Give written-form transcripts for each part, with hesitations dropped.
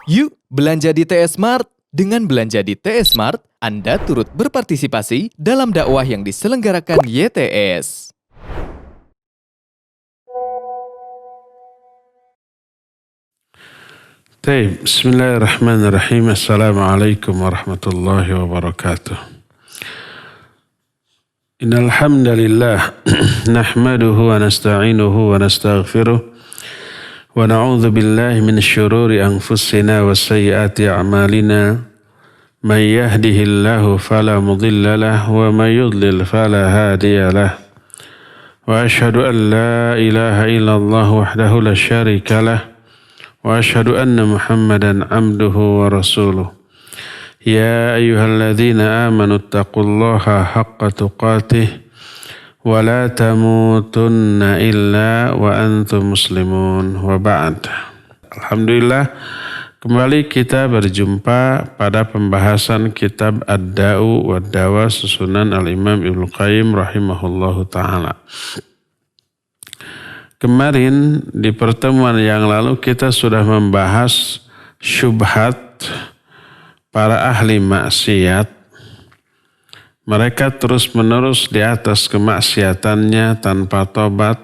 Yuk belanja di TS Mart. Dengan belanja di TS Mart, Anda turut berpartisipasi dalam dakwah yang diselenggarakan YTS. طيب بسم الله الرحمن الرحيم السلام عليكم ورحمة الله وبركاته إن الحمد لله نحمده ونستعينه ونستغفره ونعوذ بالله من شرور أنفسنا وسيئات أعمالنا من يهده الله فلا مضل له ومن يضلل فلا هادي له وأشهد أن لا إله إلا الله وحده لا شريك له وأشهد أن محمدا عبده ورسوله يا أيها الذين آمنوا اتقوا الله حق تقاته ولا تموتن إلا وأنتم مسلمون وبعد. Alhamdulillah, kembali kita berjumpa pada pembahasan kitab Ad-Da'u wa Dawa susunan Al-Imam Ibnu Qayyim rahimahullahu ta'ala. Kemarin di pertemuan yang lalu kita sudah membahas syubhat para ahli maksiat. Mereka terus-menerus di atas kemaksiatannya tanpa tobat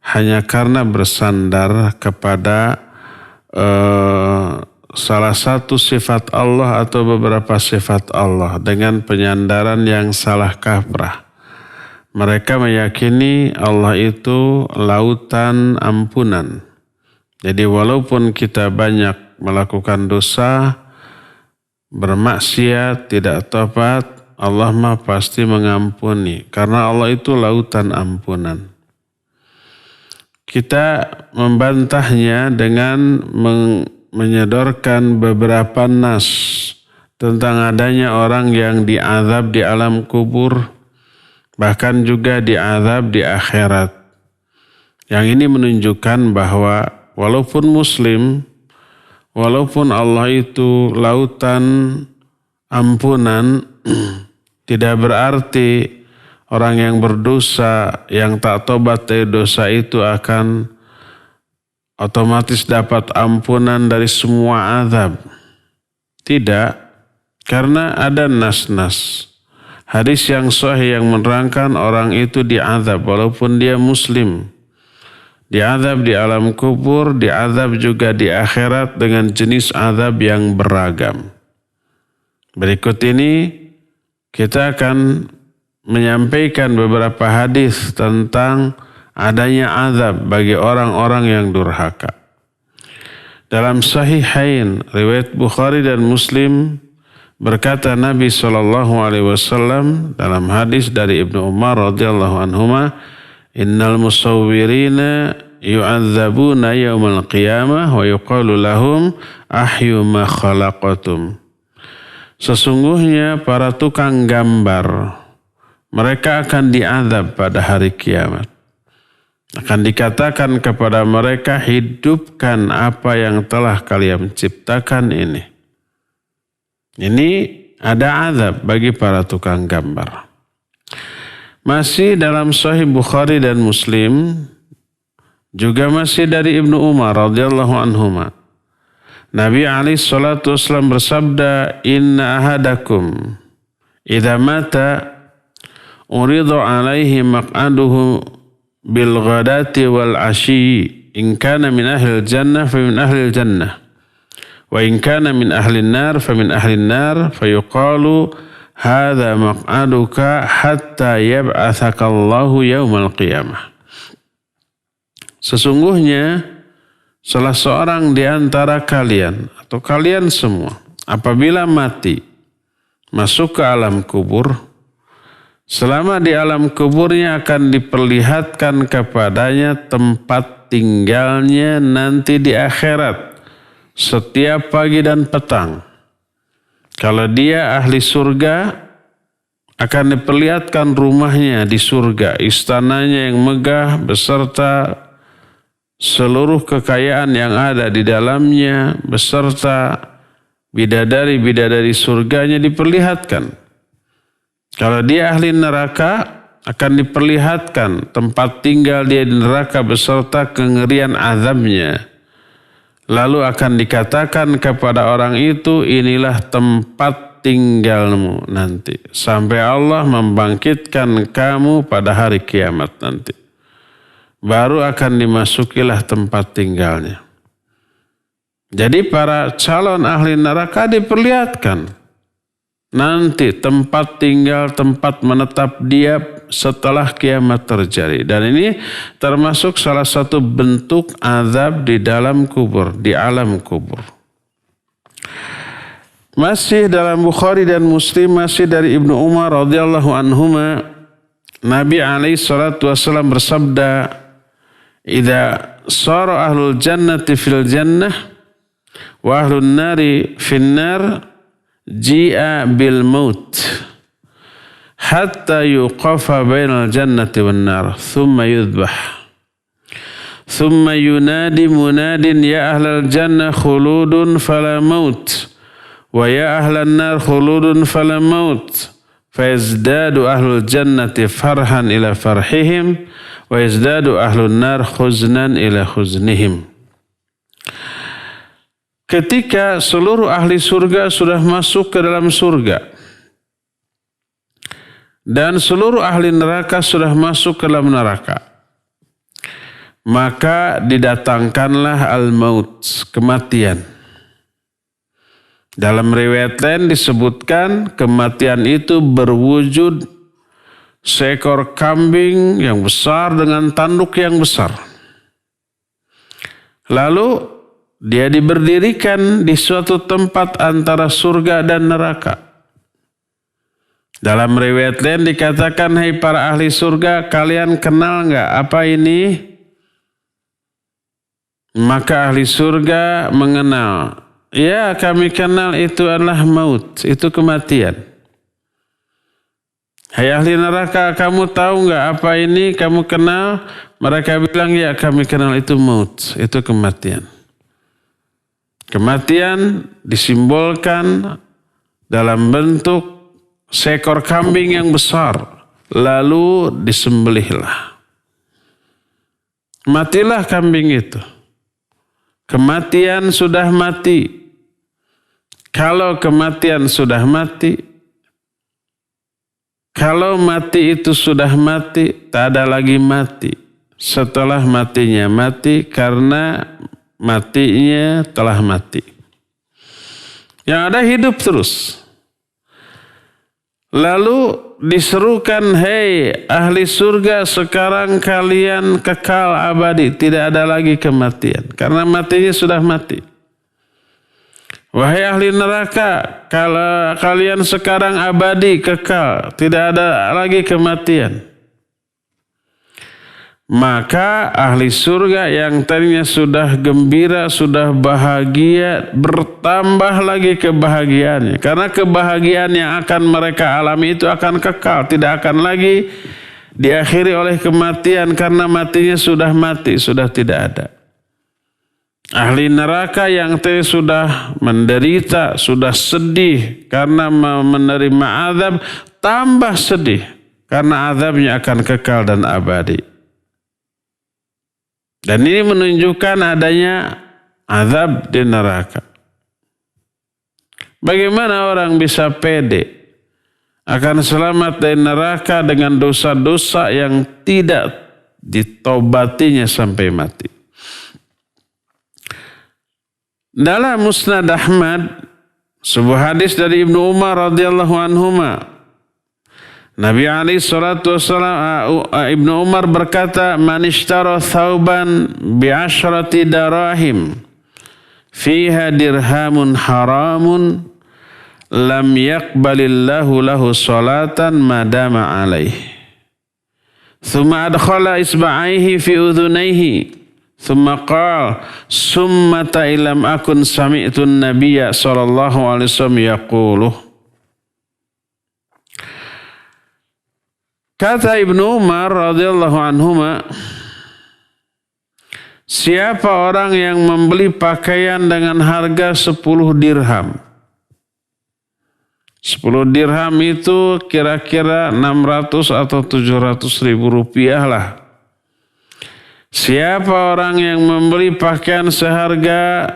hanya karena bersandar kepada salah satu sifat Allah atau beberapa sifat Allah dengan penyandaran yang salah kaprah. Mereka meyakini Allah itu lautan ampunan. Jadi walaupun kita banyak melakukan dosa, bermaksiat, tidak tobat, Allah mah pasti mengampuni. Karena Allah itu lautan ampunan. Kita membantahnya dengan menyodorkan beberapa nas tentang adanya orang yang diazab di alam kubur, bahkan juga diazab di akhirat. Yang ini menunjukkan bahwa walaupun muslim, walaupun Allah itu lautan ampunan, tidak berarti orang yang berdosa, yang tak tobat dari dosa itu akan otomatis dapat ampunan dari semua azab. Tidak, karena ada nas-nas. Hadis yang sahih yang menerangkan orang itu diazab walaupun dia muslim. Diazab di alam kubur, diazab juga di akhirat dengan jenis azab yang beragam. Berikut ini kita akan menyampaikan beberapa hadis tentang adanya azab bagi orang-orang yang durhaka. Dalam Sahihain, riwayat Bukhari dan Muslim, berkata Nabi SAW dalam hadis dari Ibnu Umar radhiyallahu anhuma, innal musawwirina yu'adzabuna yaumal qiyamah wa yuqalu lahum ahyu ma khalaqatum. Sesungguhnya para tukang gambar, mereka akan diazab pada hari kiamat. Akan dikatakan kepada mereka, hidupkan apa yang telah kalian ciptakan ini. Ini ada azab bagi para tukang gambar. Masih dalam Sahih Bukhari dan Muslim, juga masih dari Ibnu Umar radhiyallahu anhuma. Nabi SAW bersabda, inna ahadakum idza mata uridu alaihi maq'aduhu bil ghadati wal ashi in kana min ahli jannah fa min ahli jannah. Wa in kana min ahlin nar fa min ahlin nar fayuqalu hadza maq'aduka hatta yab'atsaka Allahu yaumal qiyamah. Sesungguhnya salah seorang di antara kalian atau kalian semua apabila mati masuk ke alam kubur, selama di alam kuburnya akan diperlihatkan kepadanya tempat tinggalnya nanti di akhirat. Setiap pagi dan petang. Kalau dia ahli surga, akan diperlihatkan rumahnya di surga, istananya yang megah beserta seluruh kekayaan yang ada di dalamnya, beserta bidadari-bidadari surganya diperlihatkan. Kalau dia ahli neraka, akan diperlihatkan tempat tinggal dia di neraka beserta kengerian azabnya. Lalu akan dikatakan kepada orang itu, inilah tempat tinggalmu nanti. Sampai Allah membangkitkan kamu pada hari kiamat nanti. Baru akan dimasukilah tempat tinggalnya. Jadi para calon ahli neraka diperlihatkan. Nanti tempat tinggal, tempat menetap dia setelah kiamat terjadi. Dan ini termasuk salah satu bentuk azab di dalam kubur, di alam kubur. Masih dalam Bukhari dan Muslim, masih dari Ibnu Umar radhiyallahu anhuma, Nabi alaihi salatu wasallam bersabda, "Idza sara ahlul jannati fil jannah wa ahlun nari fin nar, ji'a bil maut hatta yuqafa bainal jannati wan nar thumma yudbah thumma yunadi munadin ya ahlal jannah khuludun fala maut wa ya ahlan nar khuludun fala maut fayazdadu ahlul jannati farhan ila farhihim wa yazdadu ahlun nar khuznan ila khuznihim." Ketika seluruh ahli surga sudah masuk ke dalam surga dan seluruh ahli neraka sudah masuk ke dalam neraka, maka didatangkanlah al-maut, kematian. Dalam riwayat lain disebutkan kematian itu berwujud seekor kambing yang besar dengan tanduk yang besar. Lalu dia diberdirikan di suatu tempat antara surga dan neraka. Dalam riwayat lain dikatakan, "Hai para ahli surga, kalian kenal enggak apa ini?" Maka ahli surga mengenal. "Ya, kami kenal, itu adalah maut, itu kematian." "Hai ahli neraka, kamu tahu enggak apa ini? Kamu kenal?" Mereka bilang, "Ya, kami kenal, itu maut, itu kematian." Kematian disimbolkan dalam bentuk seekor kambing yang besar, lalu disembelihlah. Matilah kambing itu. Kematian sudah mati. Kalau kematian sudah mati, kalau mati itu sudah mati, tak ada lagi mati. Setelah matinya mati karena matinya telah mati. Yang ada hidup terus. Lalu diserukan, "Hei ahli surga, sekarang kalian kekal abadi, tidak ada lagi kematian karena matinya sudah mati. Wahai ahli neraka, kalau kalian sekarang abadi, kekal, tidak ada lagi kematian." Maka ahli surga yang tadinya sudah gembira, sudah bahagia, bertambah lagi kebahagiaannya. Karena kebahagiaan yang akan mereka alami itu akan kekal, tidak akan lagi diakhiri oleh kematian karena matinya sudah mati, sudah tidak ada. Ahli neraka yang tadi sudah menderita, sudah sedih karena menerima azab, tambah sedih karena azabnya akan kekal dan abadi. Dan ini menunjukkan adanya azab di neraka. Bagaimana orang bisa pede akan selamat dari neraka dengan dosa-dosa yang tidak ditobatinya sampai mati? Dalam Musnad Ahmad, sebuah hadis dari Ibnu Umar radhiyallahu anhuma, Nabi alaihi salatu wasallam, Ibnu Umar berkata, "Man ishtara thawban bi'ashrati darahim fiha dirhamun haramun lam yaqbalillahu lahu salatan madama alaih. Thumma adkhala isba'aihi fi udhunaihi. Thumma qala summata ilam akun sami'tu an-nabiyya sallallahu alaihi wasallam yaquluh." Kata Ibnu Umar radhiyallahu anhuma, siapa orang yang membeli pakaian dengan harga 10 dirham. 10 dirham itu kira-kira 600 atau 700 ribu rupiah lah. Siapa orang yang membeli pakaian seharga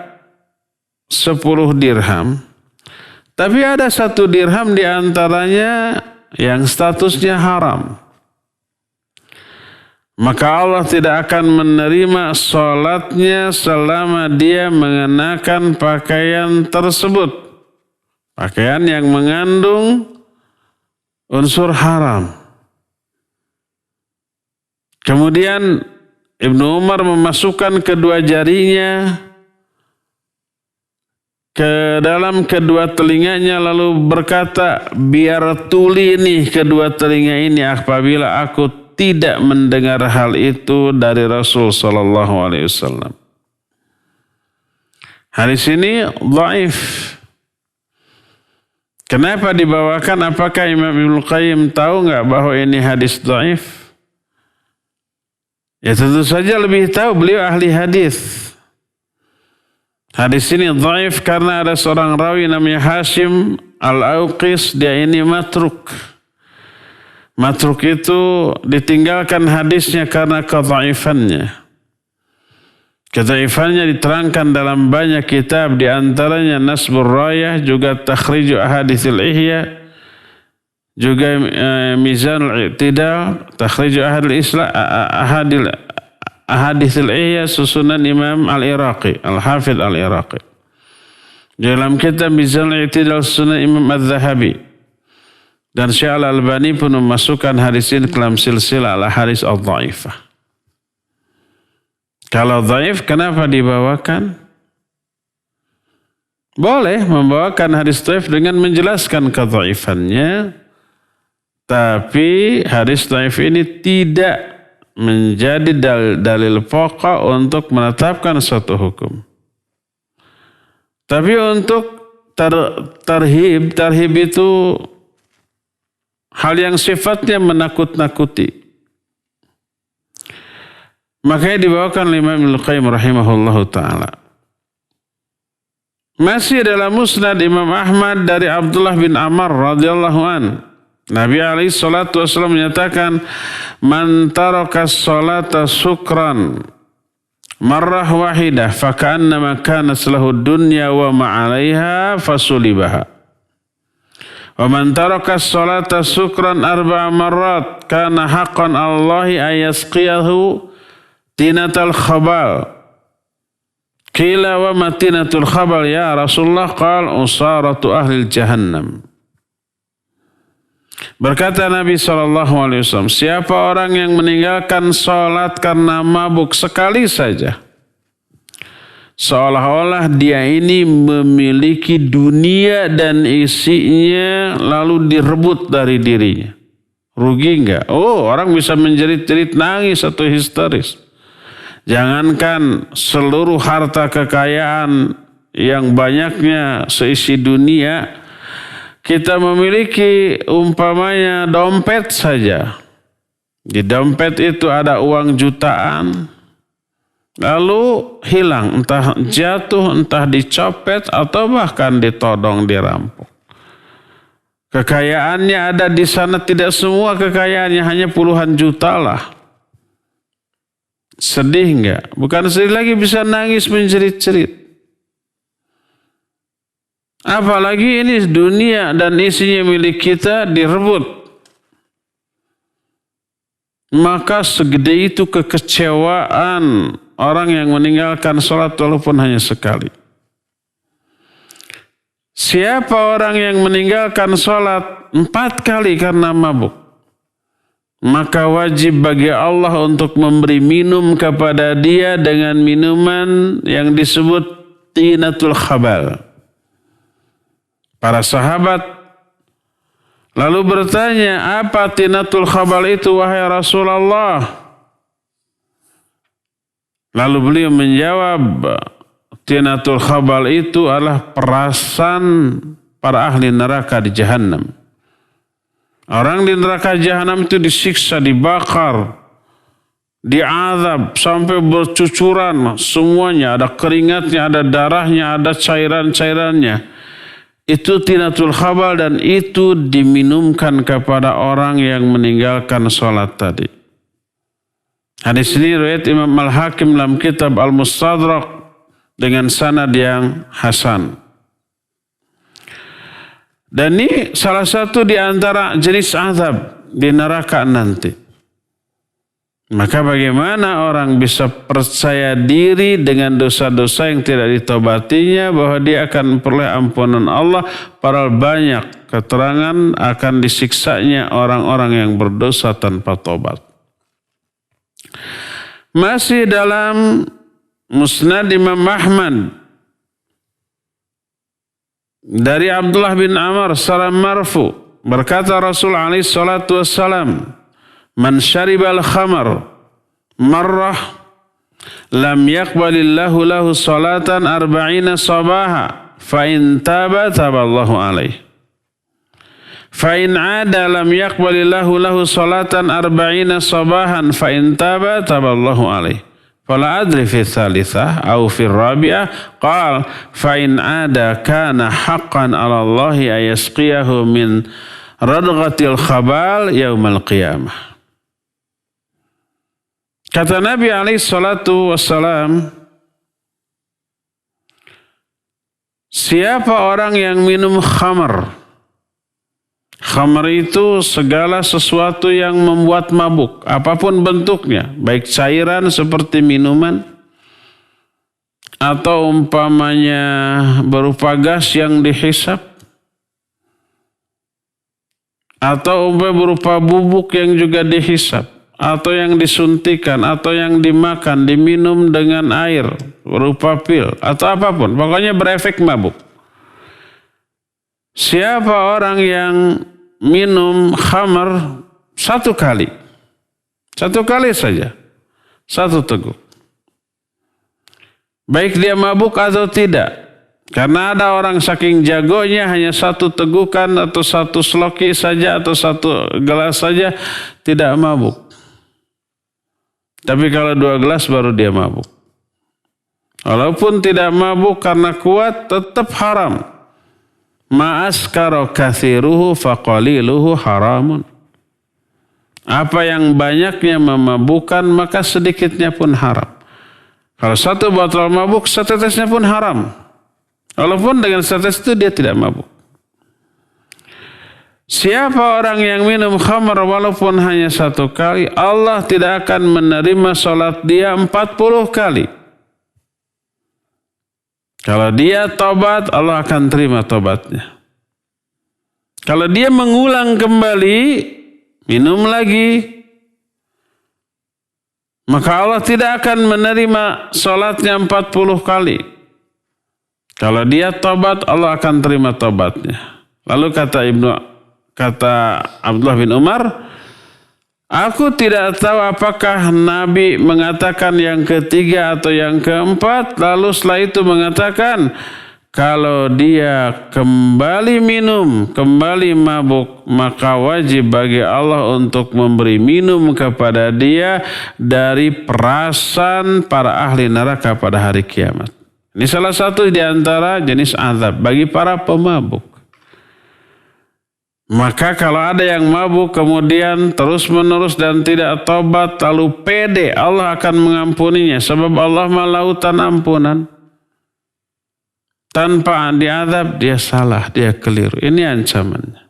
10 dirham, tapi ada 1 dirham di antaranya yang statusnya haram, maka Allah tidak akan menerima sholatnya selama dia mengenakan pakaian tersebut. Pakaian yang mengandung unsur haram. Kemudian Ibnu Umar memasukkan kedua jarinya ke dalam kedua telinganya lalu berkata, biar tuli nih kedua telinga ini apabila aku tidak mendengar hal itu dari Rasul sallallahu alaihi wasallam. Hadis ini dhaif. Kenapa dibawakan? Apakah Imam Ibnu Qayyim tahu enggak bahwa ini hadis dhaif? Ya tentu saja lebih tahu, beliau ahli hadis. Hadis ini dhaif karena ada seorang rawi namanya Hashim Al-Auqis, dia ini matruk. Matruk itu ditinggalkan hadisnya karena kedhaifannya. Kedhaifannya diterangkan dalam banyak kitab, di antaranya Nasbur Rayah, juga Takhriju Ahaditsil Ihya, juga Mizanul I'tidal, Takhriju Ahaditsil Ihya, susunan Imam Al-Iraqi, Al-Hafidh Al-Iraqi. Dalam kitab Mizanul I'tidal, susunan Imam Al-Zahabi. Dan Syekh Al-Albani pun memasukkan hadis ini ke dalam silsilah al-hadis al-dhaifah. Kalau dhaif, kenapa dibawakan? Boleh membawakan hadis dhaif dengan menjelaskan kedhaifannya, tapi hadis dhaif ini tidak menjadi dalil pokok untuk menetapkan suatu hukum. Tapi untuk tarhib itu hal yang sifatnya menakut-nakuti. Makanya dibawakan oleh Imam Ibnu Qayyim rahimahullahu ta'ala. Masih dalam musnad Imam Ahmad dari Abdullah bin Amr radhiyallahu an. Nabi alaihi salatu wasallam menyatakan, man taraka sholata sukran marrah wahidah faka'annama kanat lahu dunya wa ma'alaiha fasulibaha. Wa man taraka sholata sukran arba'a marrat kana haqqan Allahi ayasqiyahu tinatal khabal. Qila wa ma tinatul khabal ya Rasulullah? Qal usaratu ahli jahannam. Berkata Nabi SAW, siapa orang yang meninggalkan sholat karena mabuk sekali saja, seolah-olah dia ini memiliki dunia dan isinya lalu direbut dari dirinya. Rugi enggak? Oh, orang bisa menjerit-jerit nangis atau histeris. Jangankan seluruh harta kekayaan yang banyaknya seisi dunia, kita memiliki umpamanya dompet saja. Di dompet itu ada uang jutaan, lalu hilang, entah jatuh, entah dicopet, atau bahkan ditodong, dirampok. Kekayaannya ada di sana, tidak semua kekayaannya, hanya puluhan juta lah. Sedih enggak? Bukan sedih lagi, bisa nangis menjerit-jerit. Apalagi ini dunia dan isinya milik kita direbut. Maka segede itu kekecewaan orang yang meninggalkan sholat walaupun hanya sekali. Siapa orang yang meninggalkan sholat 4 kali karena mabuk, maka wajib bagi Allah untuk memberi minum kepada dia dengan minuman yang disebut tinatul khabal. Para sahabat lalu bertanya, apa tinatul khabal itu wahai Rasulullah? Lalu beliau menjawab, tinatul khabal itu adalah perasan para ahli neraka di Jahannam. Orang di neraka Jahannam itu disiksa, dibakar, diazab sampai bercucuran semuanya, ada keringatnya, ada darahnya, ada cairan-cairannya. Itu tinatul khabal dan itu diminumkan kepada orang yang meninggalkan sholat tadi. Hadis ini riwayat Imam Al-Hakim dalam kitab Al-Mustadrak dengan sanad yang hasan. Dan ini salah satu di antara jenis azab di neraka nanti. Maka bagaimana orang bisa percaya diri dengan dosa-dosa yang tidak ditobatinya bahwa dia akan memperoleh ampunan Allah, padahal banyak keterangan akan disiksanya orang-orang yang berdosa tanpa tobat. Masih dalam Musnad Imam Ahmad dari Abdullah bin Amr salam marfu, berkata Rasul alaihi salatu wassalam, man syaribal khamar marrah lam yaqbalillahu lahu salatan arba'ina sabaha fa in taba taballahu alaihi fa in ada lam yaqbalillahu lahu salatan arba'ina sabahan fa in taba taballahu alaihi fala adri fi thalithah aw fi rabi'ah qal fa in ada kana haqqan 'ala Allahi ayasqiyahu min radghatil khabal yaumal qiyamah. Kata Nabi alaihi salatu wassalam, siapa orang yang minum khamar? Khamar itu segala sesuatu yang membuat mabuk, apapun bentuknya, baik cairan seperti minuman, atau umpamanya berupa gas yang dihisap, atau umpamanya berupa bubuk yang juga dihisap, atau yang disuntikan, atau yang dimakan, diminum dengan air, berupa pil, atau apapun. Pokoknya berefek mabuk. Siapa orang yang minum khamar satu kali saja, satu teguk, baik dia mabuk atau tidak. Karena ada orang saking jagonya hanya satu tegukan atau satu sloki saja atau satu gelas saja tidak mabuk. Tapi kalau 2 gelas baru dia mabuk. Walaupun tidak mabuk karena kuat tetap haram. Ma'askara kathiruhu faqaliluhu haramun. Apa yang banyaknya memabukkan maka sedikitnya pun haram. Kalau satu botol mabuk, setetesnya pun haram. Walaupun dengan setetes itu dia tidak mabuk. Siapa orang yang minum khamar walaupun hanya satu kali, Allah tidak akan menerima salat dia 40 kali. Kalau dia tobat, Allah akan terima tobatnya. Kalau dia mengulang kembali, minum lagi, maka Allah tidak akan menerima salatnya 40 kali. Kalau dia tobat, Allah akan terima tobatnya. Lalu kata Abdullah bin Umar, aku tidak tahu apakah Nabi mengatakan yang ketiga atau yang keempat. Lalu setelah itu mengatakan, kalau dia kembali minum, kembali mabuk, maka wajib bagi Allah untuk memberi minum kepada dia dari perasan para ahli neraka pada hari kiamat. Ini salah satu di antara jenis azab bagi para pemabuk. Maka kalau ada yang mabuk kemudian terus-menerus dan tidak tobat lalu pede, Allah akan mengampuninya. Sebab Allah mah lautan ampunan. Tanpa diazab dia salah, dia keliru. Ini ancamannya.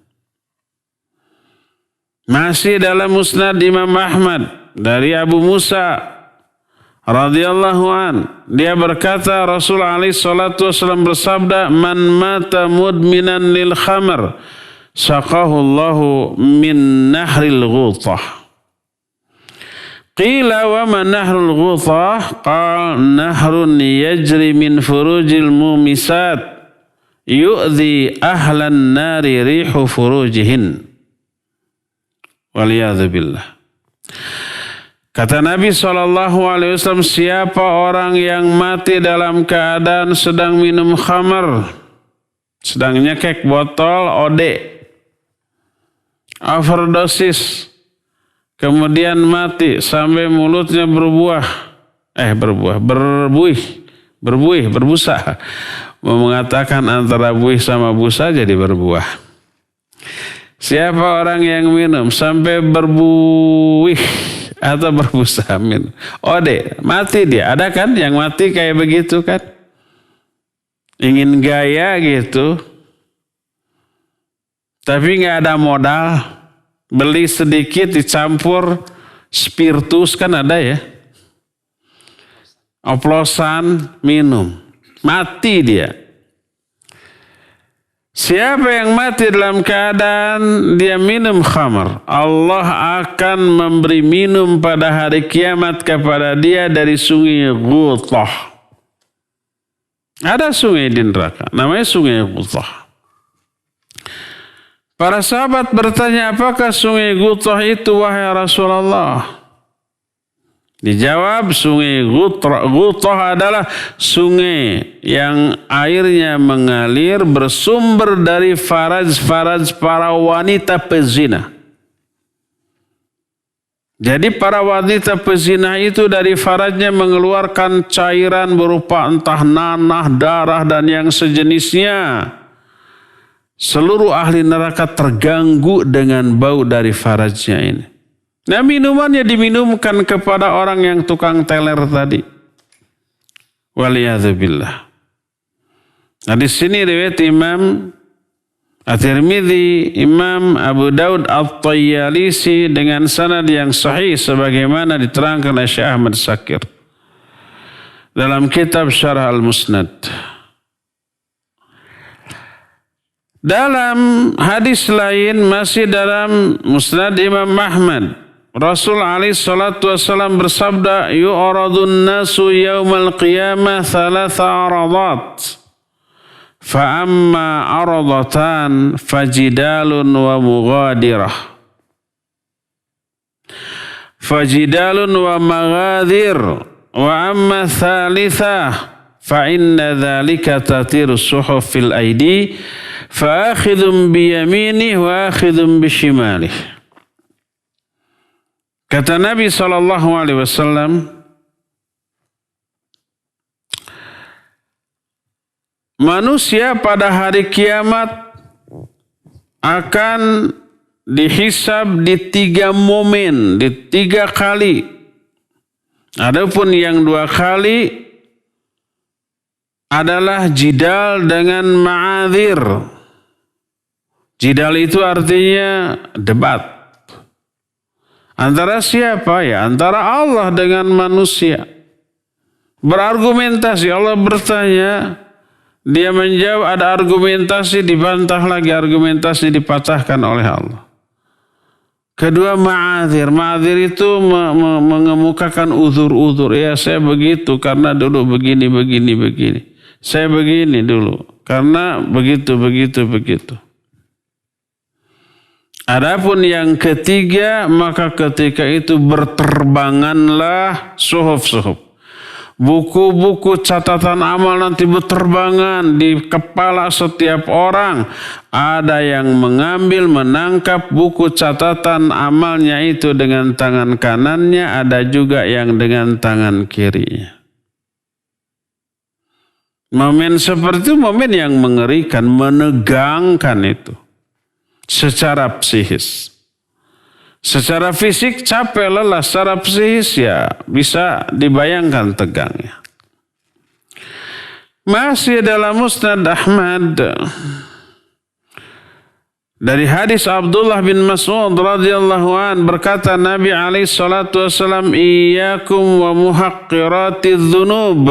Masih dalam Musnad Imam Ahmad dari Abu Musa radhiyallahu an, dia berkata Rasul alaihi salatu wasallam bersabda, man mata mudminan lil khamar saqahullahu min nahril ghutah. Qila wa ma nahrul ghutah? Qal nahrun yajri min furujil mumisat yu'dhi ahlan nari rihu furujihin. Waliyadzu billah. Kata Nabi SAW, siapa orang yang mati dalam keadaan sedang minum khamar, sedang nyekek botol OD, overdosis, kemudian mati sampai mulutnya berbusa. Mau mengatakan antara buih sama busa jadi berbuah. Siapa orang yang minum sampai berbuih atau berbusa minum. Ode, mati dia. Ada kan yang mati kayak begitu kan? Ingin gaya gitu, tapi nggak ada modal. Beli sedikit dicampur spiritus kan ada ya. Oplosan minum. Mati dia. Siapa yang mati dalam keadaan dia minum khamar, Allah akan memberi minum pada hari kiamat kepada dia dari sungai Ghutah. Ada sungai di neraka, namanya sungai Ghutah. Para sahabat bertanya, apakah sungai Ghutah itu wahai Rasulullah? Dijawab, sungai Ghutah adalah sungai yang airnya mengalir bersumber dari faraj-faraj para wanita pezina. Jadi para wanita pezina itu dari farajnya mengeluarkan cairan berupa entah nanah, darah dan yang sejenisnya. Seluruh ahli neraka terganggu dengan bau dari farajnya ini. Nah, minumannya diminumkan kepada orang yang tukang teler tadi. Waliyadzubillah. Nah, di sini riwayat Imam At-Tirmidzi, Imam Abu Daud At-Tayyalisi dengan sanad yang sahih sebagaimana diterangkan oleh Syekh Ahmad Syakir dalam kitab Syarah Al-Musnad. Dalam hadis lain masih dalam Musnad Imam Ahmad, Rasul alaihi salatu wasallam bersabda, yu'radun nasu yaumal qiyamah thalatha aradat. Fa amma aradatan fajidalun wa mughadirah. Fajidalun wa maghadir. Wa amma thalithah fa inna dhalika tatiru suhuf fil aidi fa akhidhum biyaminih wa akhidhum bishimalih. Kata Nabi SAW, manusia pada hari kiamat akan dihisab di 3 momen, di 3 kali. Adapun yang 2 kali adalah jidal dengan ma'adzir. Jidal itu artinya debat. Antara siapa ya? Antara Allah dengan manusia. Berargumentasi, Allah bertanya, dia menjawab, ada argumentasi, dibantah lagi, argumentasi dipatahkan oleh Allah. Kedua, ma'adzir. Ma'adzir itu mengemukakan uzur-uzur. Ya, saya begitu karena dulu begini. Saya begini dulu karena begitu. Adapun yang ketiga, maka ketika itu berterbanganlah suhuf-suhuf. Buku-buku catatan amal nanti berterbangan di kepala setiap orang. Ada yang menangkap buku catatan amalnya itu dengan tangan kanannya, ada juga yang dengan tangan kirinya. Momen seperti itu momen yang mengerikan, menegangkan itu. Secara psikis. Secara fisik capek lelah, secara psikis ya bisa dibayangkan tegangnya. Masih dalam Musnad Ahmad dari hadis Abdullah bin Mas'ud radhiyallahu an berkata Nabi alaihi salatu wasallam, iyyakum wa muhaqqiratiz dzunub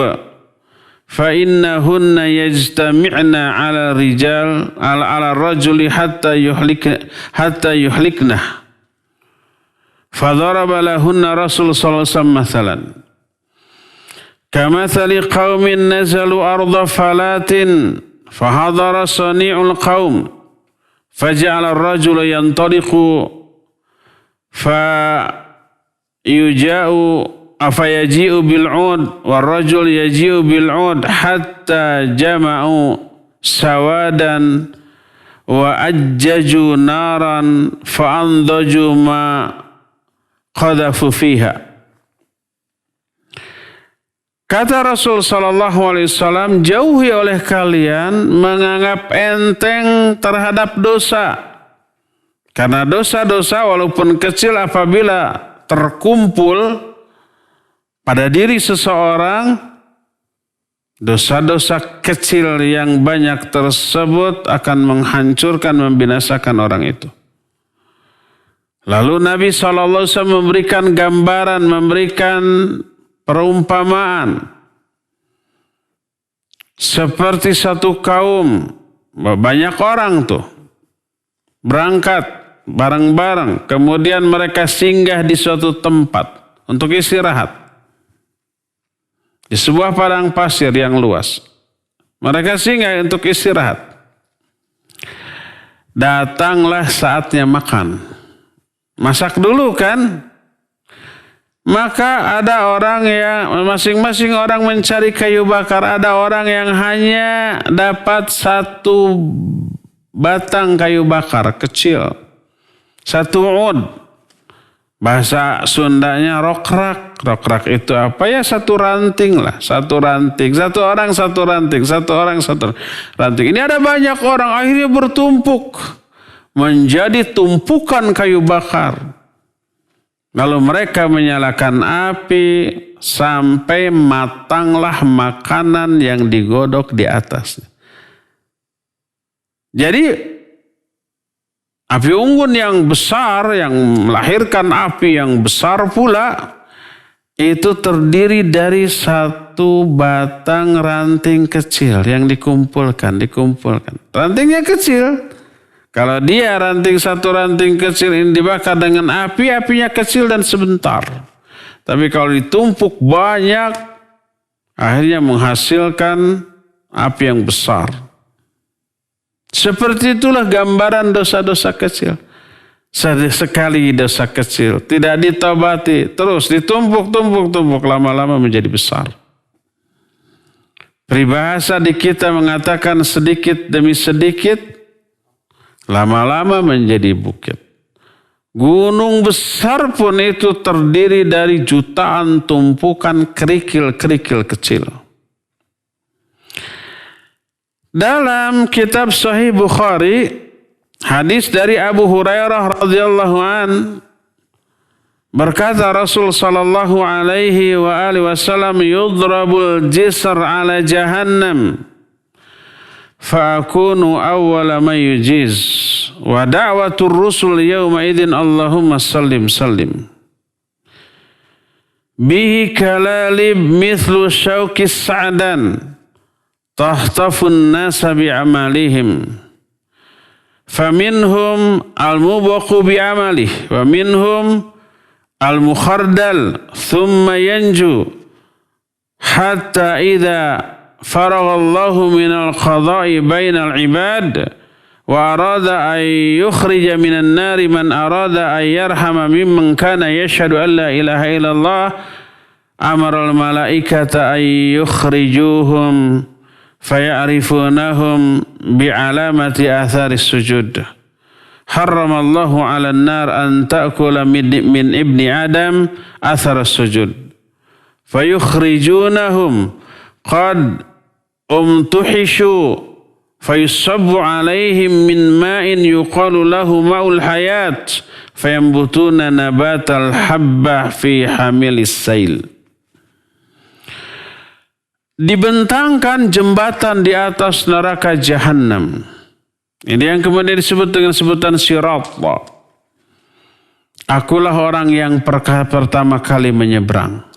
fa innahunna yajtami'na 'ala rijal 'ala rajuli hatta yuhlikna. Fadaraba lahunna Rasul sallallahu alaihi wasallam mathalan. Kamathali qaumin nazalu arda falatin fahadara sani'ul qaum faja'ala ar-rajulu yantaliqu fayaji'u bil'ud war-rajul yaji'u bil'ud hatta jama'u sawadan wa ajjaju naran fa'andaju ma qadhafu fiha. Kata Rasul sallallahu alaihi wasallam, jauhi oleh kalian menganggap enteng terhadap dosa. Karena dosa-dosa walaupun kecil apabila terkumpul pada diri seseorang, dosa-dosa kecil yang banyak tersebut akan menghancurkan, membinasakan orang itu. Lalu Nabi SAW memberikan gambaran, memberikan perumpamaan. Seperti satu kaum, banyak orang tuh berangkat bareng-bareng. Kemudian mereka singgah di suatu tempat untuk istirahat. Di sebuah padang pasir yang luas. Mereka singgah untuk istirahat. Datanglah saatnya makan. Masak dulu kan? Maka ada orang yang masing-masing orang mencari kayu bakar. Ada orang yang hanya dapat satu batang kayu bakar kecil. Satu ud. Bahasa Sundanya rokrak. Rokrak itu apa ya? Satu ranting lah. Satu ranting. Satu orang satu ranting. Satu orang satu ranting. Ini ada banyak orang akhirnya bertumpuk. Menjadi tumpukan kayu bakar. Lalu mereka menyalakan api sampai matanglah makanan yang digodok di atasnya. Jadi api unggun yang besar yang melahirkan api yang besar pula itu terdiri dari satu batang ranting kecil yang dikumpulkan. Rantingnya kecil. Kalau dia satu ranting kecil ini dibakar dengan api, apinya kecil dan sebentar. Tapi kalau ditumpuk banyak, akhirnya menghasilkan api yang besar. Seperti itulah gambaran dosa-dosa kecil. Sekali dosa kecil, tidak ditobati, terus ditumpuk, lama-lama menjadi besar. Peribahasa di kita mengatakan sedikit demi sedikit, lama-lama menjadi bukit. Gunung besar pun itu terdiri dari jutaan tumpukan kerikil-kerikil kecil. Dalam kitab Sahih Bukhari, hadis dari Abu Hurairah radhiyallahu an, berkata Rasul sallallahu alaihi wa alihi wasallam, yudrabul jisr ala jahannam fa'akunu awwala man yujiz wa da'watur rusul yawma idzin Allahumma sallim bihi kalalib mithlu syauqis sa'dan tahtafun nasa bi'amalihim faminhum al-mubaqu bi'amalih wa minhum al-mukhardal thumma yanju hatta idza faragha Allahu minal qada'i bainal ibad wa arada an yukhrija minan nari man arada an yarhama mimman kana yashhadu an la ilaha illallah amara al malaikata an yukhrijuhum faya'rifunahum bi'alamati athari sujud. Harrama Allahu 'alan nar an ta'kula min ibni Adam athar sujud. Fayukhrijunahum qad umtuhishu fayusabbu alaihim min ma'in yuqalu lahu ma'ul hayat fayambutuna nabatal habba fi hamilis sail. Dibentangkan jembatan di atas neraka Jahannam. Ini yang kemudian disebut dengan sebutan sirat. Akulah orang yang pertama kali menyeberang.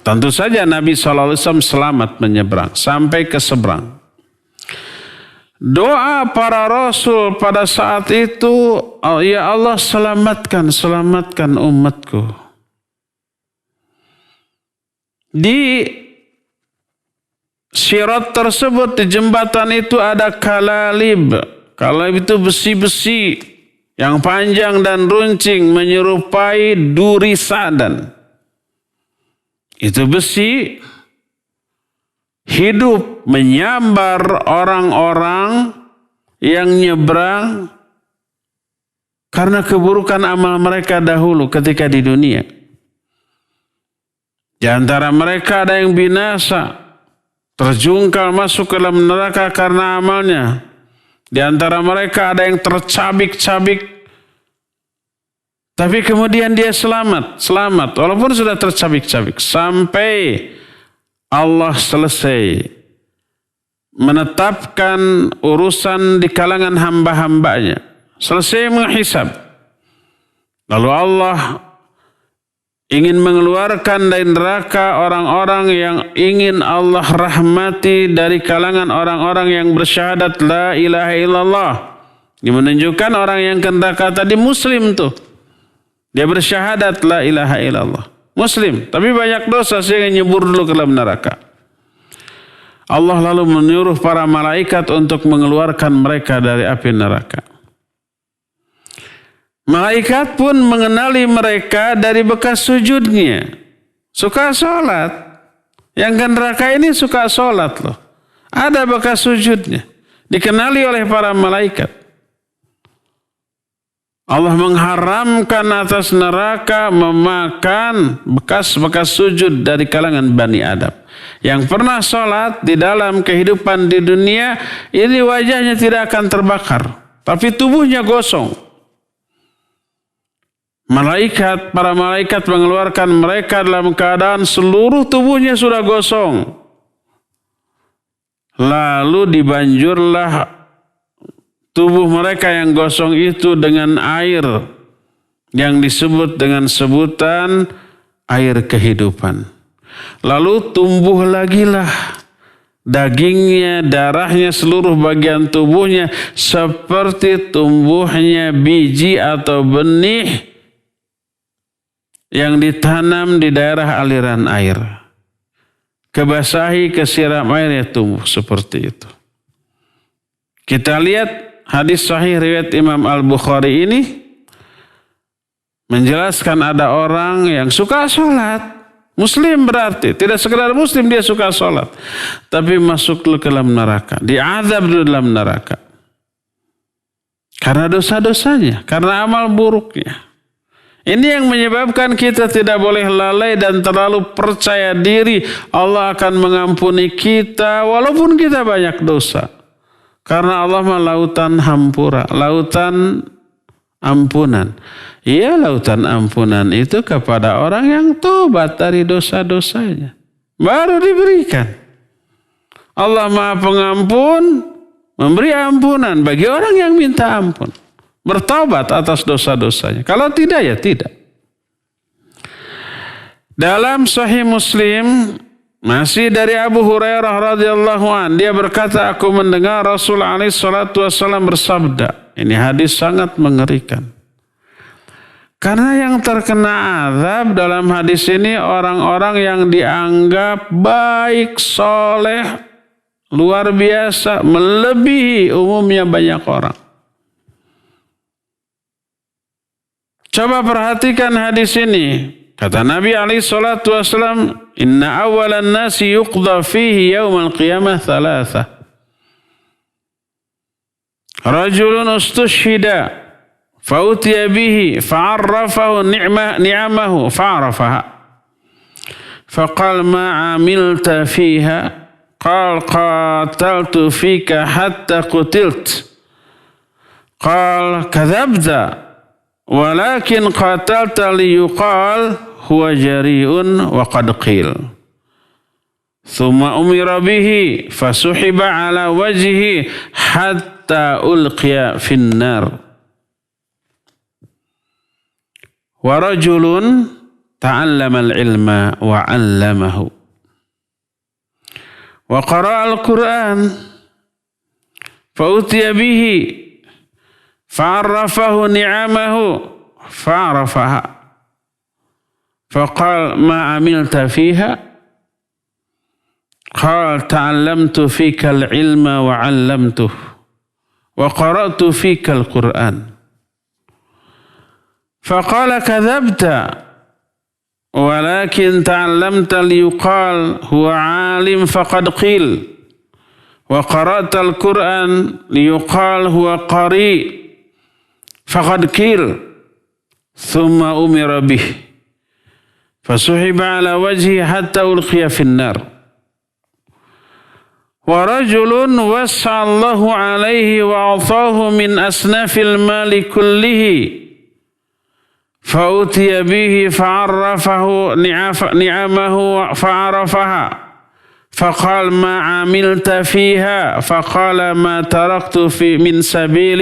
Tentu saja Nabi SAW selamat menyeberang sampai ke seberang. Doa para rasul pada saat itu, ya Allah selamatkan umatku. Di sirat tersebut, di jembatan itu ada kalalib. Kalalib itu besi-besi yang panjang dan runcing menyerupai duri sadan. Itu besi hidup menyambar orang-orang yang nyebrang karena keburukan amal mereka dahulu ketika di dunia. Di antara mereka ada yang binasa, terjungkal masuk ke dalam neraka karena amalnya. Di antara mereka ada yang tercabik-cabik, Tapi kemudian dia selamat walaupun sudah tercabik-cabik sampai Allah selesai menetapkan urusan di kalangan hamba-hambanya, selesai menghisab. Lalu Allah ingin mengeluarkan dari neraka orang-orang yang ingin Allah rahmati dari kalangan orang-orang yang bersyahadat la ilaha illallah. Ini menunjukkan orang yang ke neraka tadi muslim tuh. Dia bersyahadat la ilaha illallah. Muslim, tapi banyak dosa sehingga nyebur dulu ke dalam neraka. Allah lalu menyuruh para malaikat untuk mengeluarkan mereka dari api neraka. Malaikat pun mengenali mereka dari bekas sujudnya. Suka sholat. Yang ke neraka ini suka sholat loh. Ada bekas sujudnya. Dikenali oleh para malaikat. Allah mengharamkan atas neraka memakan bekas-bekas sujud dari kalangan Bani Adam. Yang pernah sholat di dalam kehidupan di dunia, ini wajahnya tidak akan terbakar. Tapi tubuhnya gosong. Para malaikat mengeluarkan mereka dalam keadaan seluruh tubuhnya sudah gosong. Lalu dibanjurlah tubuh mereka yang gosong itu dengan air yang disebut dengan sebutan air kehidupan. Lalu tumbuh lagilah dagingnya, darahnya, seluruh bagian tubuhnya seperti tumbuhnya biji atau benih yang ditanam di daerah aliran air. Kebasahi, kesiram airnya tumbuh seperti itu. Kita lihat hadis sahih riwayat Imam Al-Bukhari ini menjelaskan ada orang yang suka sholat. Muslim berarti, tidak sekedar muslim dia suka sholat. Tapi masuk ke dalam neraka, diazab di dalam neraka. Karena dosa-dosanya, karena amal buruknya. Ini yang menyebabkan kita tidak boleh lalai dan terlalu percaya diri Allah akan mengampuni kita walaupun kita banyak dosa. Karena Allah mah lautan hampura, lautan ampunan. Iya, lautan ampunan itu kepada orang yang tobat dari dosa-dosanya. Baru diberikan. Allah Maha Pengampun, memberi ampunan bagi orang yang minta ampun. Bertaubat atas dosa-dosanya. Kalau tidak, ya tidak. Dalam Sahih Muslim, masih dari Abu Hurairah radhiyallahu an, dia berkata, aku mendengar Rasul alaihi salatu wasallam bersabda. Ini hadis sangat mengerikan. Karena yang terkena azab dalam hadis ini orang-orang yang dianggap baik, soleh, luar biasa, melebihi umumnya banyak orang. Coba perhatikan hadis ini. Kata Nabi alaihi salatu wasallam, "Inna awalan nasi yuqda fihi yaumal qiyamah thalatha. Rajulun ustushhida fautiya bihi fa'arrafahu ni'amahu fa'arafaha. Faqal ma 'amilta fiha? Qal qataltu fika hatta qutilt. Qal kadhabta. Walakin qatalta liyuqal huwa jari'un wa qad qil. Thumma umira bihi fasuhiba ala wajhi hatta ulqiya finnar. Wa rajulun ta'allama al-ilma wa 'allamahu. Wa qara'a al-Qur'an fa utiya bihi fa'arrafahu ni'amahu fa'arafaha. Faqal ma 'amilta fiha? Qal ta'allamtu fika al-ilma wa 'allamtuhu wa qara'tu fika al-Qur'an. Faqala kadhabta walakin ta'allamta liyuqal huwa 'alim faqad qil wa qara'ta al-Qur'an liyuqal huwa qari' faqad qil thumma umira bih fasuhiba ala wajhi hatta ulqiya finnar. Wa rajulun wasa'allahu alaihi wa a'tahu min asnafil mali kullihi فأتي به فعرفه نعمه فعرفها فقال ما عملت فيها فقال ما تركت من سبيل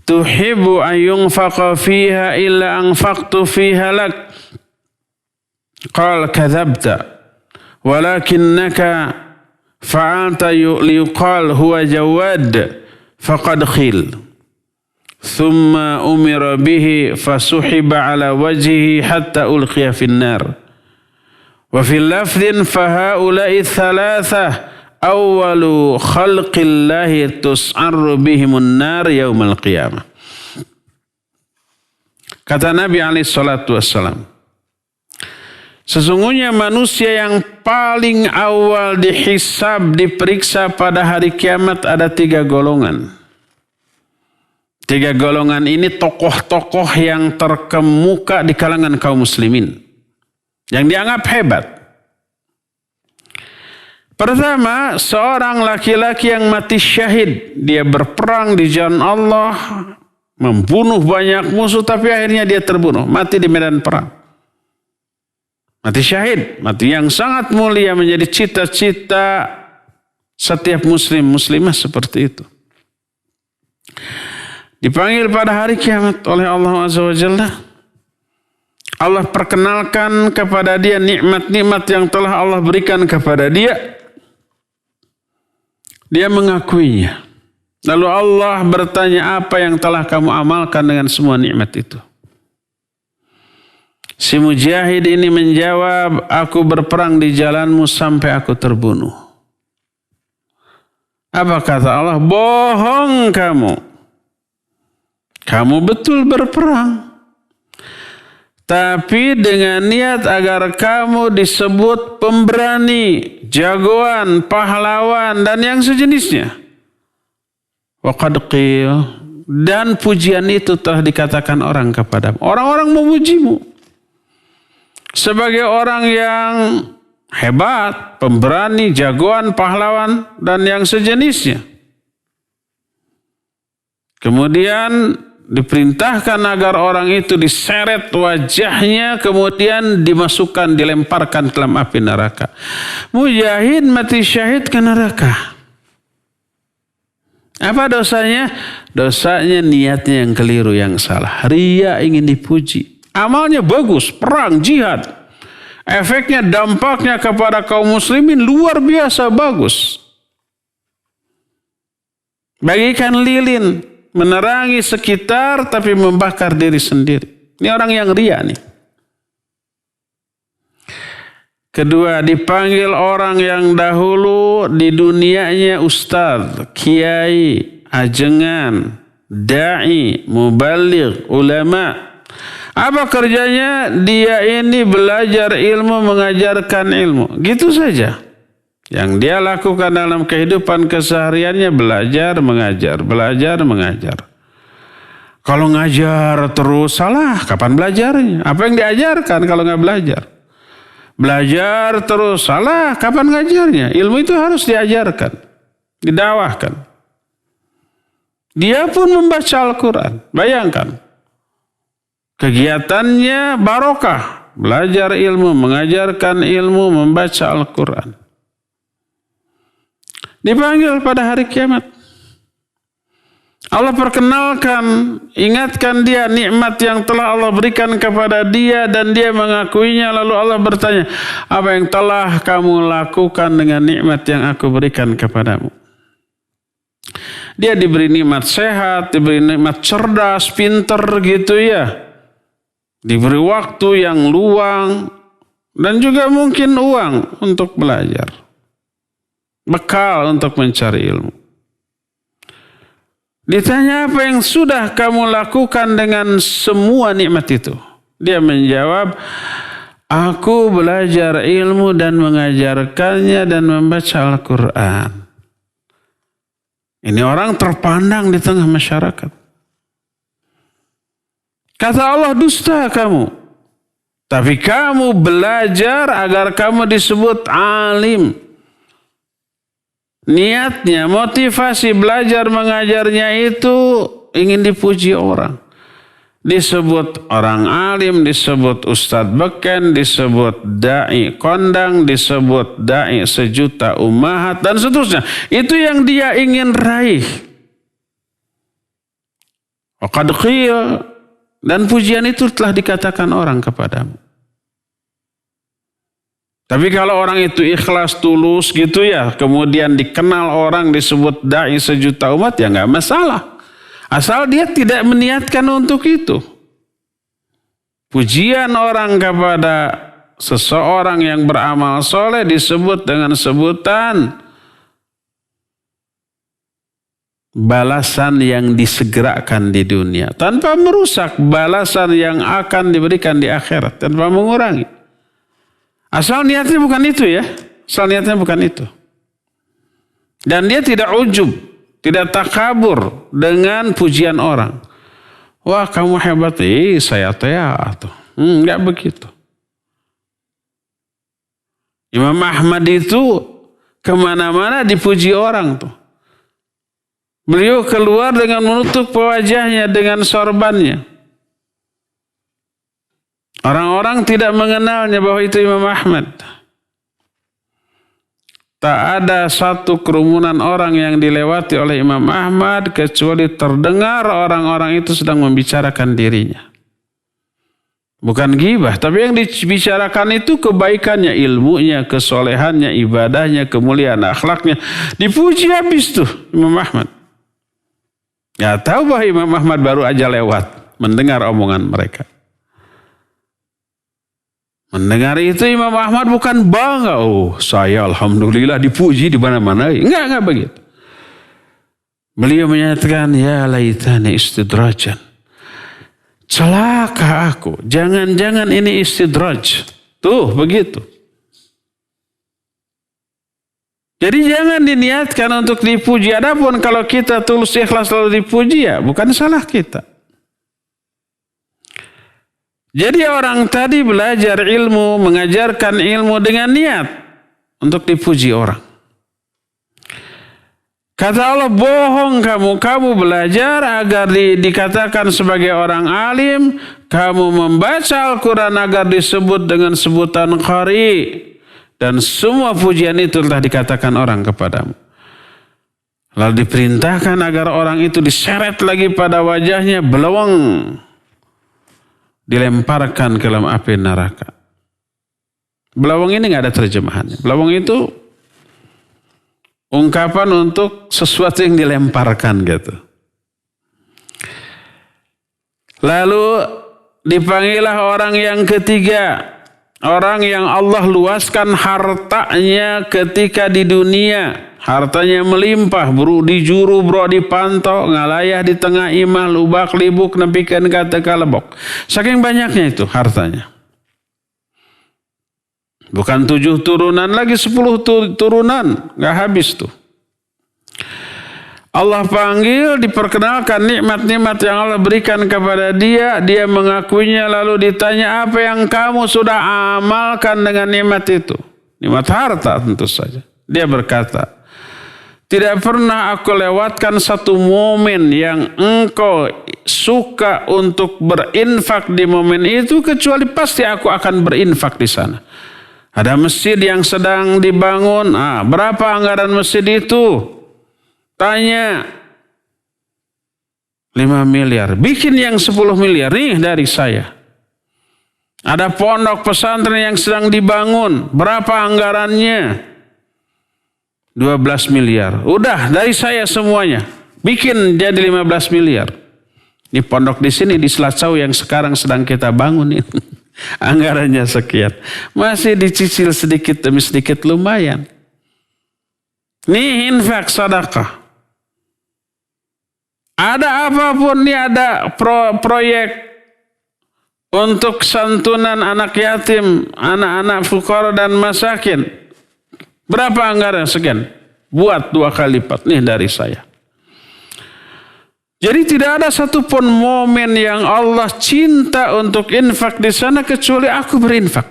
تحب أن ينفق فيها إلا أنفقت فيها لك قال كذبت ولكنك فعلت ليقال هو جواد فقد خيل ثم أمر به فسحب على وجهه حتى ألقي في النار وفي اللفظ فهؤلاء الثلاثة أول خلق الله تسعر بهم النار يوم القيامة. Kata Nabi SAW, sesungguhnya manusia yang paling awal dihisab, diperiksa pada hari kiamat ada 3 golongan. 3 golongan ini tokoh-tokoh yang terkemuka di kalangan kaum muslimin, yang dianggap hebat. Pertama, seorang laki-laki yang mati syahid. Dia berperang di jalan Allah, membunuh banyak musuh, tapi akhirnya dia terbunuh, mati di medan perang. Mati syahid, mati yang sangat mulia, menjadi cita-cita setiap muslimah seperti itu. Dipanggil pada hari kiamat oleh Allah Azza wa Jalla. Allah perkenalkan kepada dia nikmat-nikmat yang telah Allah berikan kepada dia. Dia mengakuinya. Lalu Allah bertanya, apa yang telah kamu amalkan dengan semua nikmat itu? Si mujahid ini menjawab, aku berperang di jalanmu sampai aku terbunuh. Apa kata Allah? Bohong kamu. Kamu betul berperang. Tapi dengan niat agar kamu disebut pemberani, jagoan, pahlawan, dan yang sejenisnya. Wa qad qil, dan pujian itu telah dikatakan orang kepadamu. Orang-orang memujimu sebagai orang yang hebat, pemberani, jagoan, pahlawan, dan yang sejenisnya. Kemudian diperintahkan agar orang itu diseret wajahnya, kemudian dimasukkan, dilemparkan ke dalam api neraka. Mujahid mati syahid ke neraka. Apa dosanya? Dosanya niatnya yang keliru, yang salah. Ria, ingin dipuji. Amalnya bagus, perang, jihad. Efeknya, dampaknya kepada kaum muslimin luar biasa bagus. Bagikan lilin, menerangi sekitar tapi membakar diri sendiri. Ini orang yang ria nih. Kedua, dipanggil orang yang dahulu di dunianya ustaz, kiai, ajengan, da'i, mubaligh, ulama. Apa kerjanya? Dia ini belajar ilmu, mengajarkan ilmu. Gitu saja. Yang dia lakukan dalam kehidupan kesehariannya belajar, mengajar, belajar, mengajar. Kalau ngajar terus salah, kapan belajarnya? Apa yang diajarkan kalau nggak belajar? Belajar terus salah, kapan ngajarnya? Ilmu itu harus diajarkan, didakwahkan. Dia pun membaca Al-Quran. Bayangkan, kegiatannya barokah, belajar ilmu, mengajarkan ilmu, membaca Al-Quran. Dipanggil pada hari kiamat. Allah perkenalkan, ingatkan dia nikmat yang telah Allah berikan kepada dia dan dia mengakuinya. Lalu Allah bertanya, apa yang telah kamu lakukan dengan nikmat yang aku berikan kepadamu? Dia diberi nikmat sehat, diberi nikmat cerdas, pinter gitu ya. Diberi waktu yang luang dan juga mungkin uang untuk belajar. Bekal untuk mencari ilmu. Ditanya apa yang sudah kamu lakukan dengan semua nikmat itu? Dia menjawab, aku belajar ilmu dan mengajarkannya dan membaca Al-Quran. Ini orang terpandang di tengah masyarakat. Kata Allah, dusta kamu. Tapi kamu belajar agar kamu disebut alim. Niatnya, motivasi belajar mengajarnya itu ingin dipuji orang. disebut orang alim, disebut ustadz beken, disebut da'i kondang, disebut da'i sejuta ummahat, dan seterusnya. Itu yang dia ingin raih. Qad qil, dan pujian itu telah dikatakan orang kepadamu. Tapi kalau orang itu ikhlas, tulus gitu ya, kemudian dikenal orang, disebut da'i sejuta umat, ya nggak masalah. Asal dia tidak meniatkan untuk itu. Pujian orang kepada seseorang yang beramal soleh disebut dengan sebutan balasan yang disegerakan di dunia, tanpa merusak balasan yang akan diberikan di akhirat, tanpa mengurangi. Asal niatnya bukan itu ya. Asal niatnya bukan itu. Dan dia tidak ujub, tidak takabur dengan pujian orang. Wah, kamu hebat. Saya tuh. Enggak begitu. Imam Ahmad itu kemana-mana dipuji orang tuh. Beliau keluar dengan menutup wajahnya dengan sorbannya. Orang-orang tidak mengenalnya bahwa itu Imam Ahmad. Tak ada satu kerumunan orang yang dilewati oleh Imam Ahmad kecuali terdengar orang-orang itu sedang membicarakan dirinya. Bukan ghibah, tapi yang dibicarakan itu kebaikannya, ilmunya, kesolehannya, ibadahnya, kemuliaan akhlaknya. Dipuji habis tuh Imam Ahmad. Ya tahu bahwa Imam Ahmad baru aja lewat mendengar omongan mereka. Mendengar itu Imam Ahmad bukan bangga, saya alhamdulillah dipuji di mana-mana. Enggak begitu. Beliau menyatakan, ya laitani istidrajan. Celaka aku, jangan-jangan ini istidraj. Tuh begitu. Jadi jangan diniatkan untuk dipuji. Adapun kalau kita tulus ikhlas lalu dipuji, ya bukan salah kita. Jadi orang tadi belajar ilmu, mengajarkan ilmu dengan niat untuk dipuji orang. Kata Allah, bohong kamu belajar agar dikatakan sebagai orang alim, kamu membaca Al-Quran agar disebut dengan sebutan qari, dan semua pujian itu telah dikatakan orang kepadamu. Lalu diperintahkan agar orang itu diseret lagi pada wajahnya, beleweng, dilemparkan ke dalam api neraka. Belawang ini nggak ada terjemahannya. Belawang itu ungkapan untuk sesuatu yang dilemparkan gitu. Lalu dipanggillah orang yang ketiga. Orang yang Allah luaskan hartanya ketika di dunia. Hartanya melimpah, bro dijuru, bro dipantau, ngalayah di tengah imah, lubak libuk, nepikan kata kalebok. Saking banyaknya itu hartanya. Bukan 7 turunan, lagi 10 turunan, gak habis tuh. Allah panggil, diperkenalkan nikmat-nikmat yang Allah berikan kepada dia. Dia mengakuinya, lalu ditanya, apa yang kamu sudah amalkan dengan nikmat itu? Nikmat harta tentu saja. Dia berkata, tidak pernah aku lewatkan satu momen yang engkau suka untuk berinfak di momen itu, kecuali pasti aku akan berinfak di sana. Ada masjid yang sedang dibangun. Berapa anggaran masjid itu? Tanya. 5 miliar. Bikin yang 10 miliar. Nih dari saya. Ada pondok pesantren yang sedang dibangun. Berapa anggarannya? 12 miliar. Udah dari saya semuanya. Bikin jadi 15 miliar. Ini pondok di sini di Selacau yang sekarang sedang kita bangun ini. Anggarannya sekian. Masih dicicil sedikit demi sedikit lumayan. Nih infak sedekah. Ada apapun nih, ada proyek untuk santunan anak yatim, anak-anak fukara dan masakin. Berapa anggaran? Sekian. Buat 2 kali lipat. Nih dari saya. Jadi tidak ada satupun momen yang Allah cinta untuk infak di sana kecuali aku berinfak.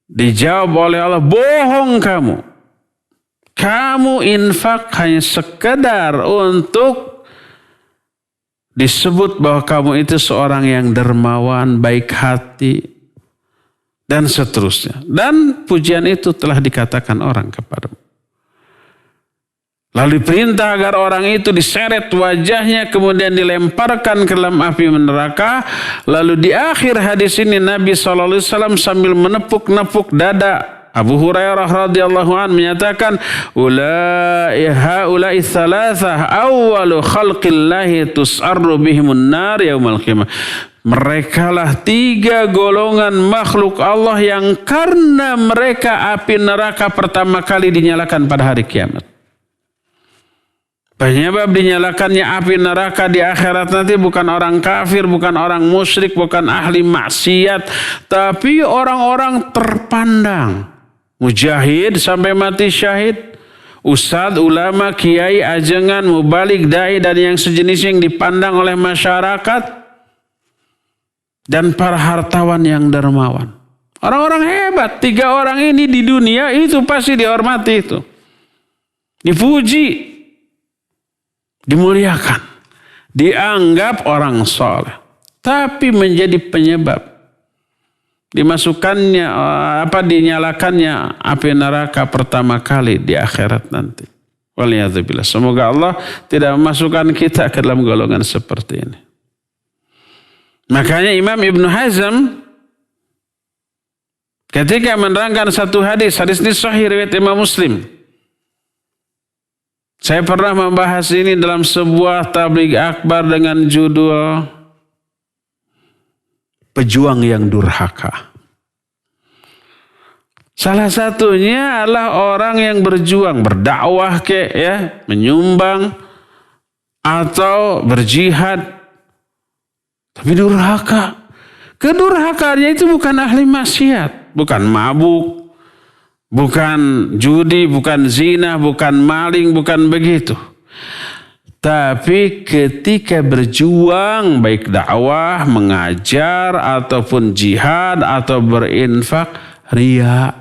Dijawab oleh Allah, bohong kamu. Kamu infak hanya sekedar untuk disebut bahwa kamu itu seorang yang dermawan, baik hati, dan seterusnya. Dan pujian itu telah dikatakan orang kepadamu. Lalu diperintah agar orang itu diseret wajahnya kemudian dilemparkan ke dalam api neraka. Lalu di akhir hadis ini Nabi SAW sambil menepuk-nepuk dada Abu Hurairah radhiyallahu anhu menyatakan, haula'i thalathah awwalu khalqillahi tus'arru bihimun nar yaumal qiyamah. Merekalah 3 golongan makhluk Allah yang karena mereka api neraka pertama kali dinyalakan pada hari kiamat. Penyebab dinyalakannya api neraka di akhirat nanti bukan orang kafir, bukan orang musyrik, bukan ahli maksiat, tapi orang-orang terpandang. Mujahid sampai mati syahid, ustadz, ulama, kiai, ajengan, mubalik, dai, dan yang sejenis yang dipandang oleh masyarakat, dan para hartawan yang dermawan. Orang-orang hebat, 3 orang ini di dunia itu pasti dihormati itu. Dipuji, dimuliakan, dianggap orang soleh, tapi menjadi penyebab dinyalakannya api neraka pertama kali di akhirat nanti. Waliyadzubillah. Semoga Allah tidak memasukkan kita ke dalam golongan seperti ini. Makanya Imam Ibnu Hazm ketika menerangkan satu hadis ini sahih riwayat Imam Muslim. Saya pernah membahas ini dalam sebuah tabligh akbar dengan judul Pejuang yang Durhaka. Salah satunya adalah orang yang berjuang, berdakwah menyumbang atau berjihad, tapi durhaka. Kedurhakaannya itu bukan ahli maksiat, bukan mabuk, bukan judi, bukan zina, bukan maling, bukan begitu. Tapi ketika berjuang, baik dakwah, mengajar, ataupun jihad, atau berinfak, riya.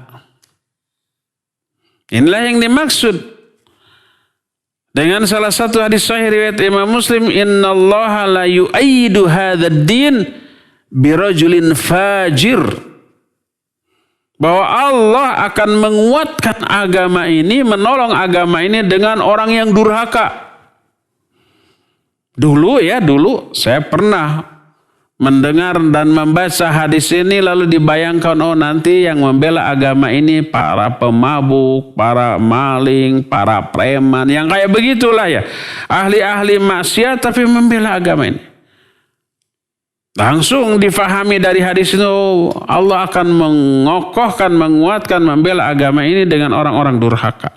Inilah yang dimaksud dengan salah satu hadis sahih riwayat Imam Muslim, innallaha la yu'ayyidu hadzal din birajulin fajir. Bahwa Allah akan menguatkan agama ini, menolong agama ini dengan orang yang durhaka. Dulu saya pernah mendengar dan membaca hadis ini lalu dibayangkan, oh nanti yang membela agama ini para pemabuk, para maling, para preman, yang kayak begitulah ya. Ahli-ahli maksiat tapi membela agama ini. Langsung difahami dari hadis itu, Allah akan mengokohkan, menguatkan, membela agama ini dengan orang-orang durhaka.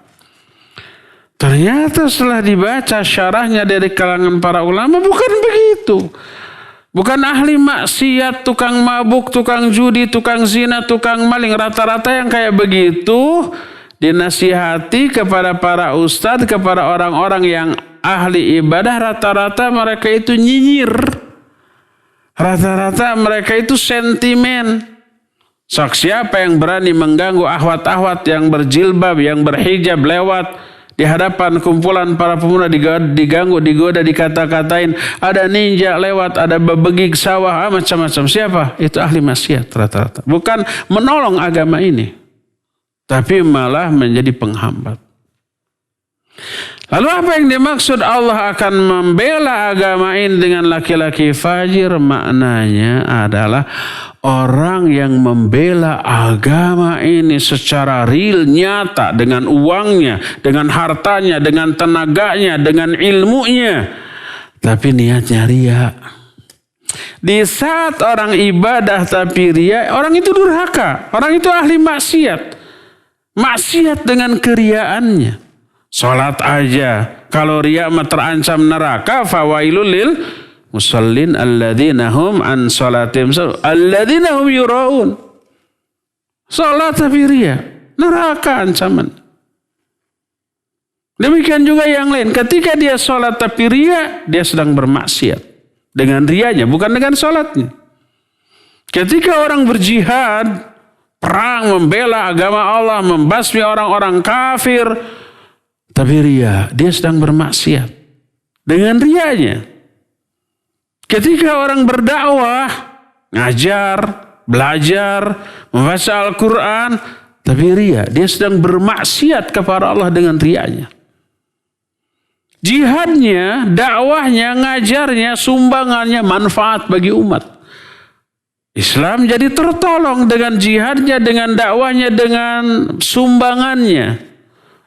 Ternyata setelah dibaca syarahnya dari kalangan para ulama, bukan begitu. Bukan ahli maksiat, tukang mabuk, tukang judi, tukang zina, tukang maling. Rata-rata yang kayak begitu dinasihati kepada para ustadz, kepada orang-orang yang ahli ibadah, rata-rata mereka itu nyinyir. Rata-rata mereka itu sentimen. Sok siapa yang berani mengganggu ahwat-ahwat yang berjilbab, yang berhijab lewat di hadapan kumpulan para pemuda, diganggu, digoda, dikata-katain, ada ninja lewat, ada bebegik sawah, macam-macam. Siapa? Itu ahli maksiat rata-rata. Bukan menolong agama ini, tapi malah menjadi penghambat. Lalu apa yang dimaksud Allah akan membela agama ini dengan laki-laki fajir? Maknanya adalah orang yang membela agama ini secara real, nyata, dengan uangnya, dengan hartanya, dengan tenaganya, dengan ilmunya, tapi niatnya riya. Di saat orang ibadah tapi riya, orang itu durhaka, orang itu ahli maksiat. Maksiat dengan keriaannya. Salat aja kalau riya mah terancam neraka, fawailul lil musallin alladzina hum an salatihim alladzina hum yuraun. Salat tapi riya, neraka ancaman. Demikian juga yang lain, ketika dia salat tapi riya, dia sedang bermaksiat dengan riyanya, bukan dengan salatnya. Ketika orang berjihad, perang, membela agama Allah, membasmi orang-orang kafir, tapi riya, dia sedang bermaksiat dengan riyanya. Ketika orang berdakwah, ngajar, belajar, membaca Al-Quran, tapi ria, dia sedang bermaksiat kepada Allah dengan rianya. Jihadnya, dakwahnya, ngajarnya, sumbangannya manfaat bagi umat. Islam jadi tertolong dengan jihadnya, dengan dakwahnya, dengan sumbangannya.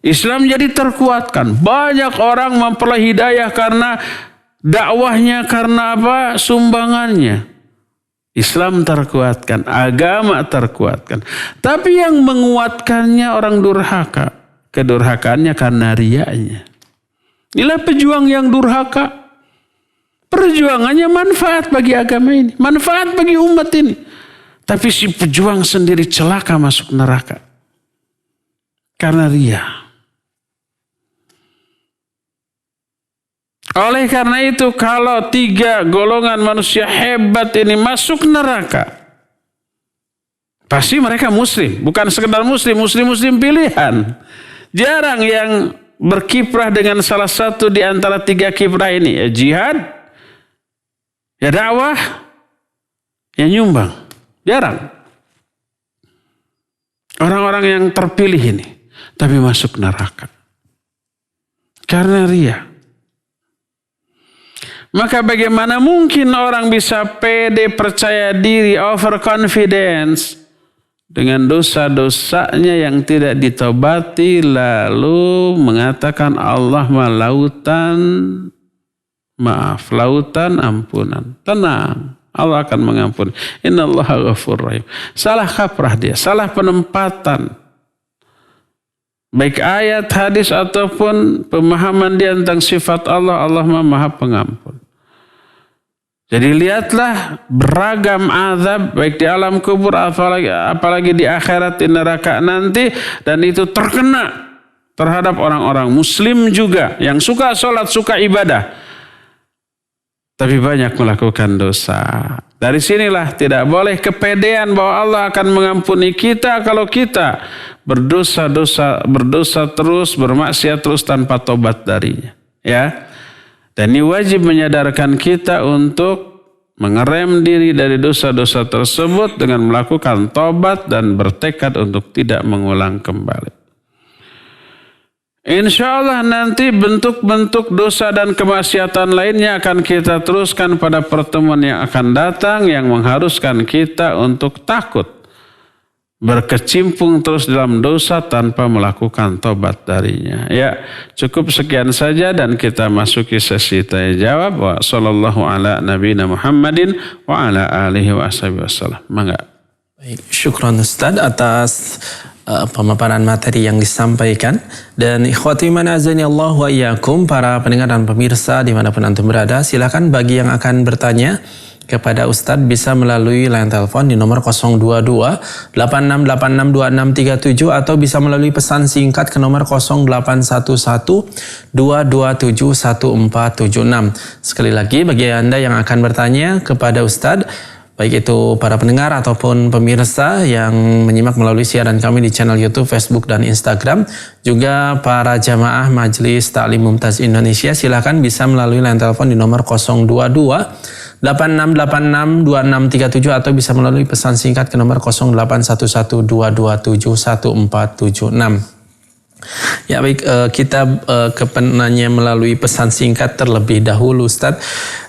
Islam jadi terkuatkan. Banyak orang memperoleh hidayah karena dakwahnya, karena apa? Sumbangannya. Islam terkuatkan, agama terkuatkan. Tapi yang menguatkannya orang durhaka. Kedurhakaannya karena riaknya. Inilah pejuang yang durhaka. Perjuangannya manfaat bagi agama ini, manfaat bagi umat ini. Tapi si pejuang sendiri celaka masuk neraka. Karena ria. Oleh karena itu kalau 3 golongan manusia hebat ini masuk neraka, pasti mereka muslim. Bukan sekedar muslim, muslim pilihan. Jarang yang berkiprah dengan salah satu di antara 3 kiprah ini. Ya jihad, ya dakwah, ya nyumbang. Jarang. Orang-orang yang terpilih ini. Tapi masuk neraka. Karena ria. Maka bagaimana mungkin orang bisa pede, percaya diri, overconfidence dengan dosa-dosanya yang tidak ditobati, lalu mengatakan Allah lautan ampunan. Tenang, Allah akan mengampuni. Innallaha ghafurur rahim. Salah kaprah dia, salah penempatan. Baik ayat, hadis ataupun pemahaman dia tentang sifat Allah, Allah Maha Pengampun. Jadi lihatlah beragam azab baik di alam kubur apalagi di akhirat, di neraka nanti, dan itu terkena terhadap orang-orang muslim juga yang suka sholat, suka ibadah, tapi banyak melakukan dosa. Dari sinilah tidak boleh kepedean bahwa Allah akan mengampuni kita kalau kita berdosa terus, bermaksiat terus tanpa tobat darinya. Ya. Dan ini wajib menyadarkan kita untuk mengerem diri dari dosa-dosa tersebut dengan melakukan tobat dan bertekad untuk tidak mengulang kembali. Insya Allah nanti bentuk-bentuk dosa dan kemaksiatan lainnya akan kita teruskan pada pertemuan yang akan datang, yang mengharuskan kita untuk takut berkecimpung terus dalam dosa tanpa melakukan tobat darinya. Ya, cukup sekian saja dan kita masuki sesi tanya jawab. Wa sallallahu ala nabiyina Muhammadin wa ala alihi wa ashabihi wasallam. Mangga. Baik, syukran Ustaz atas pemaparan materi yang disampaikan. Dan ikhwati man azani Allah wa iyyakum, para pendengar dan pemirsa dimanapun antum berada, silakan bagi yang akan bertanya kepada Ustadz bisa melalui line telepon di nomor 022 86862637 atau bisa melalui pesan singkat ke nomor 0811 227 1476. Sekali lagi bagi Anda yang akan bertanya kepada Ustadz, baik itu para pendengar ataupun pemirsa yang menyimak melalui siaran kami di channel YouTube, Facebook, dan Instagram, juga para jamaah Majelis Ta'lim Mumtaz Indonesia, silakan bisa melalui line telepon di nomor 022 86862637 atau bisa melalui pesan singkat ke nomor 0811 227 1476. Ya baik, kita ke penanya melalui pesan singkat terlebih dahulu Ustadz.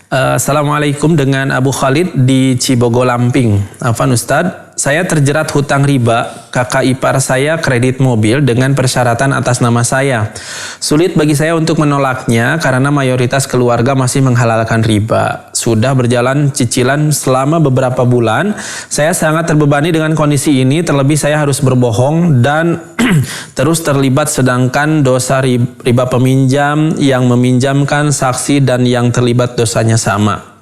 Assalamualaikum, dengan Abu Khalid di Cibogo Lamping. Afwan Ustadz, saya terjerat hutang riba. Kakak ipar saya kredit mobil dengan persyaratan atas nama saya. Sulit bagi saya untuk menolaknya karena mayoritas keluarga masih menghalalkan riba. Sudah berjalan cicilan selama beberapa bulan. Saya sangat terbebani dengan kondisi ini, terlebih saya harus berbohong dan terus terlibat, sedangkan dosa riba peminjam, yang meminjamkan, saksi, dan yang terlibat dosanya sama.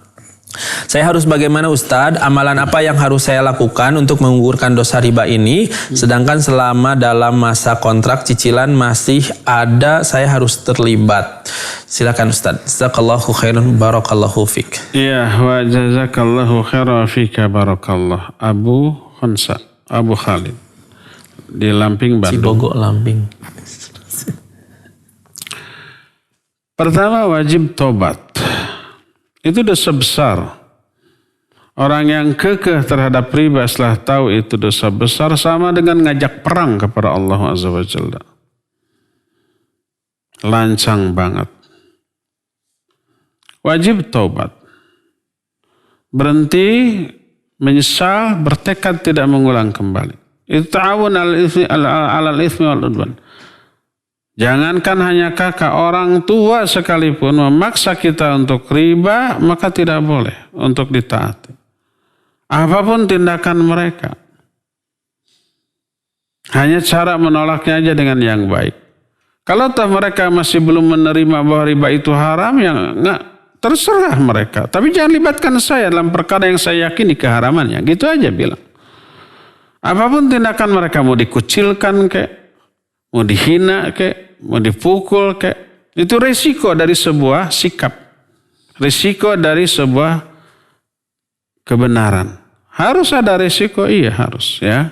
Saya harus bagaimana Ustadz? Amalan apa yang harus saya lakukan untuk menggugurkan dosa riba ini? Sedangkan selama dalam masa kontrak cicilan masih ada, saya harus terlibat. Silakan Ustadz. Jazakallahu khairan, barakallahu fik. Iya, wa jazakallahu khairan fika barakallah. Abu Khalid di Lamping, Bandung. Cibogo Lamping. Pertama, wajib tobat. Itu dosa besar. Orang yang kekeh terhadap riba setelah tahu itu dosa besar sama dengan ngajak perang kepada Allah Azza wa Jalla. Lancang banget. Wajib taubat. Berhenti, menyesal, bertekad tidak mengulang kembali. Itu ta'awun alal itsmi wal udwan. Jangankan hanya kakak, orang tua sekalipun memaksa kita untuk riba, maka tidak boleh untuk ditaati. Apapun tindakan mereka. Hanya cara menolaknya aja dengan yang baik. Kalau toh mereka masih belum menerima bahwa riba itu haram, ya enggak, terserah mereka. Tapi jangan libatkan saya dalam perkara yang saya yakini keharamannya. Gitu aja bilang. Apapun tindakan mereka, mau dikucilkan kek, mau dihina kek, mau dipukul kek, itu resiko dari sebuah sikap. Resiko dari sebuah kebenaran. Harus ada resiko, iya harus ya.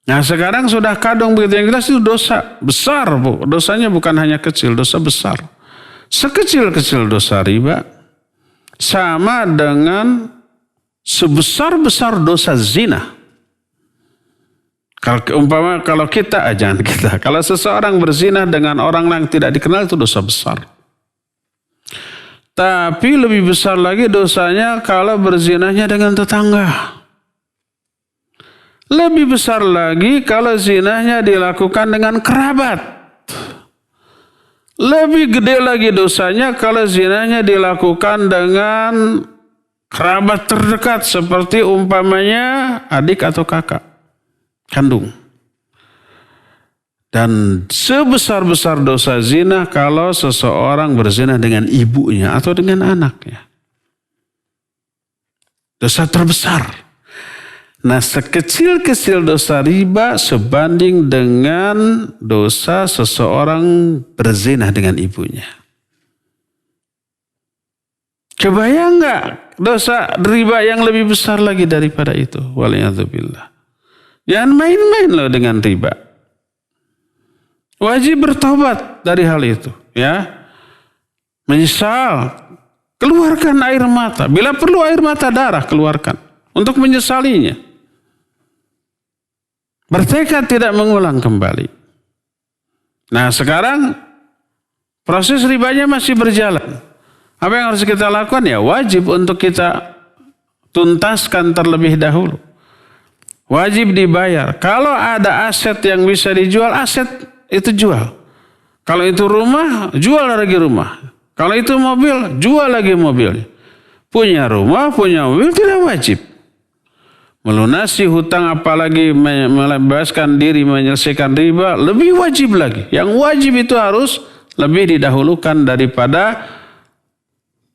Nah sekarang sudah kadung begitu, yang jelas itu dosa besar, Bu. Dosanya bukan hanya kecil, dosa besar. Sekecil-kecil dosa riba sama dengan sebesar-besar dosa zina. Kalau kita, jangan kita. Kalau seseorang berzina dengan orang yang tidak dikenal itu dosa besar. Tapi lebih besar lagi dosanya kalau berzinahnya dengan tetangga. Lebih besar lagi kalau zinahnya dilakukan dengan kerabat. Lebih gede lagi dosanya kalau zinahnya dilakukan dengan kerabat terdekat seperti umpamanya adik atau kakak kandung. Dan sebesar-besar dosa zina kalau seseorang berzina dengan ibunya atau dengan anaknya. Dosa terbesar. Nah sekecil-kecil dosa riba sebanding dengan dosa seseorang berzina dengan ibunya. Kebayang nggak dosa riba yang lebih besar lagi daripada itu? Waliyadzubillah. Jangan main-main loh dengan riba. Wajib bertobat dari hal itu, ya. Menyesal, keluarkan air mata. Bila perlu air mata darah, keluarkan untuk menyesalinya. Bertekad tidak mengulang kembali. Nah, sekarang proses ribanya masih berjalan. Apa yang harus kita lakukan? Ya, wajib untuk kita tuntaskan terlebih dahulu. Wajib dibayar. Kalau ada aset yang bisa dijual, aset itu jual. Kalau itu rumah, jual lagi rumah. Kalau itu mobil, jual lagi mobilnya. Punya rumah, punya mobil tidak wajib. Melunasi hutang apalagi membebaskan diri menyelesaikan riba lebih wajib lagi. Yang wajib itu harus lebih didahulukan daripada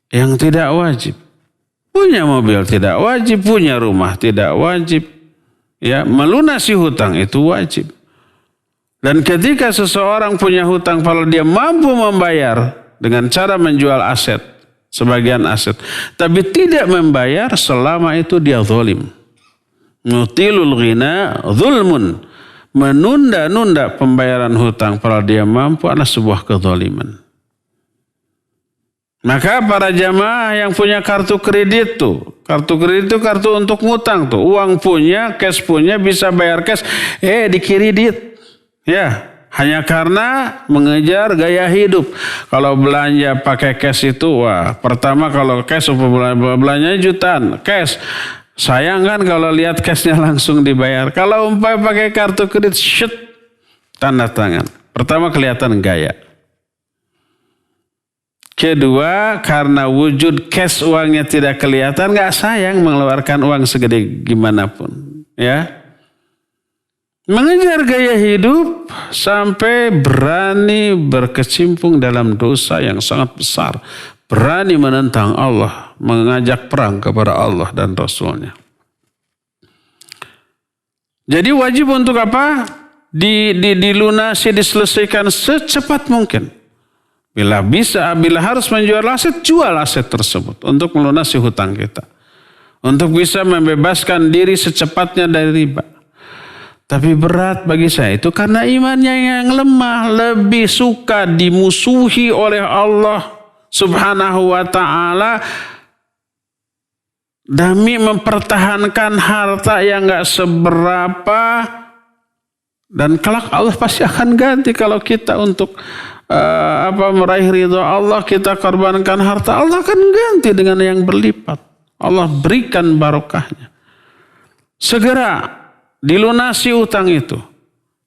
yang tidak wajib. Punya mobil tidak wajib, punya rumah tidak wajib. Ya, melunasi hutang itu wajib. Dan ketika seseorang punya hutang, kalau dia mampu membayar dengan cara menjual aset, sebagian aset, tapi tidak membayar, selama itu dia zalim. Nutilul ghina zulmun. Menunda-nunda pembayaran hutang kalau dia mampu adalah sebuah kezaliman. Maka para jamaah yang punya kartu kredit tuh, kartu kredit itu kartu untuk ngutang tuh, uang punya, cash punya, bisa bayar cash, dikredit. Ya, hanya karena mengejar gaya hidup. Kalau belanja pakai cash itu, pertama kalau cash belanjanya jutaan, cash. Sayang kan kalau lihat cashnya langsung dibayar. Kalau pakai kartu kredit, tanda tangan. Pertama kelihatan gaya. Kedua, karena wujud cash uangnya tidak kelihatan, nggak sayang mengeluarkan uang segede gimana pun. Ya. Mengejar gaya hidup sampai berani berkecimpung dalam dosa yang sangat besar. Berani menentang Allah, mengajak perang kepada Allah dan Rasulnya. Jadi wajib untuk apa? Dilunasi, diselesaikan secepat mungkin. Bila harus menjual aset, jual aset tersebut untuk melunasi hutang kita. Untuk bisa membebaskan diri secepatnya dari riba. Tapi berat bagi saya itu karena imannya yang lemah, lebih suka dimusuhi oleh Allah Subhanahu wa ta'ala demi mempertahankan harta yang gak seberapa, dan kelak Allah pasti akan ganti. Kalau kita untuk meraih ridho Allah, kita korbankan harta, Allah akan ganti dengan yang berlipat. Allah berikan barokahnya. Segera dilunasi utang itu.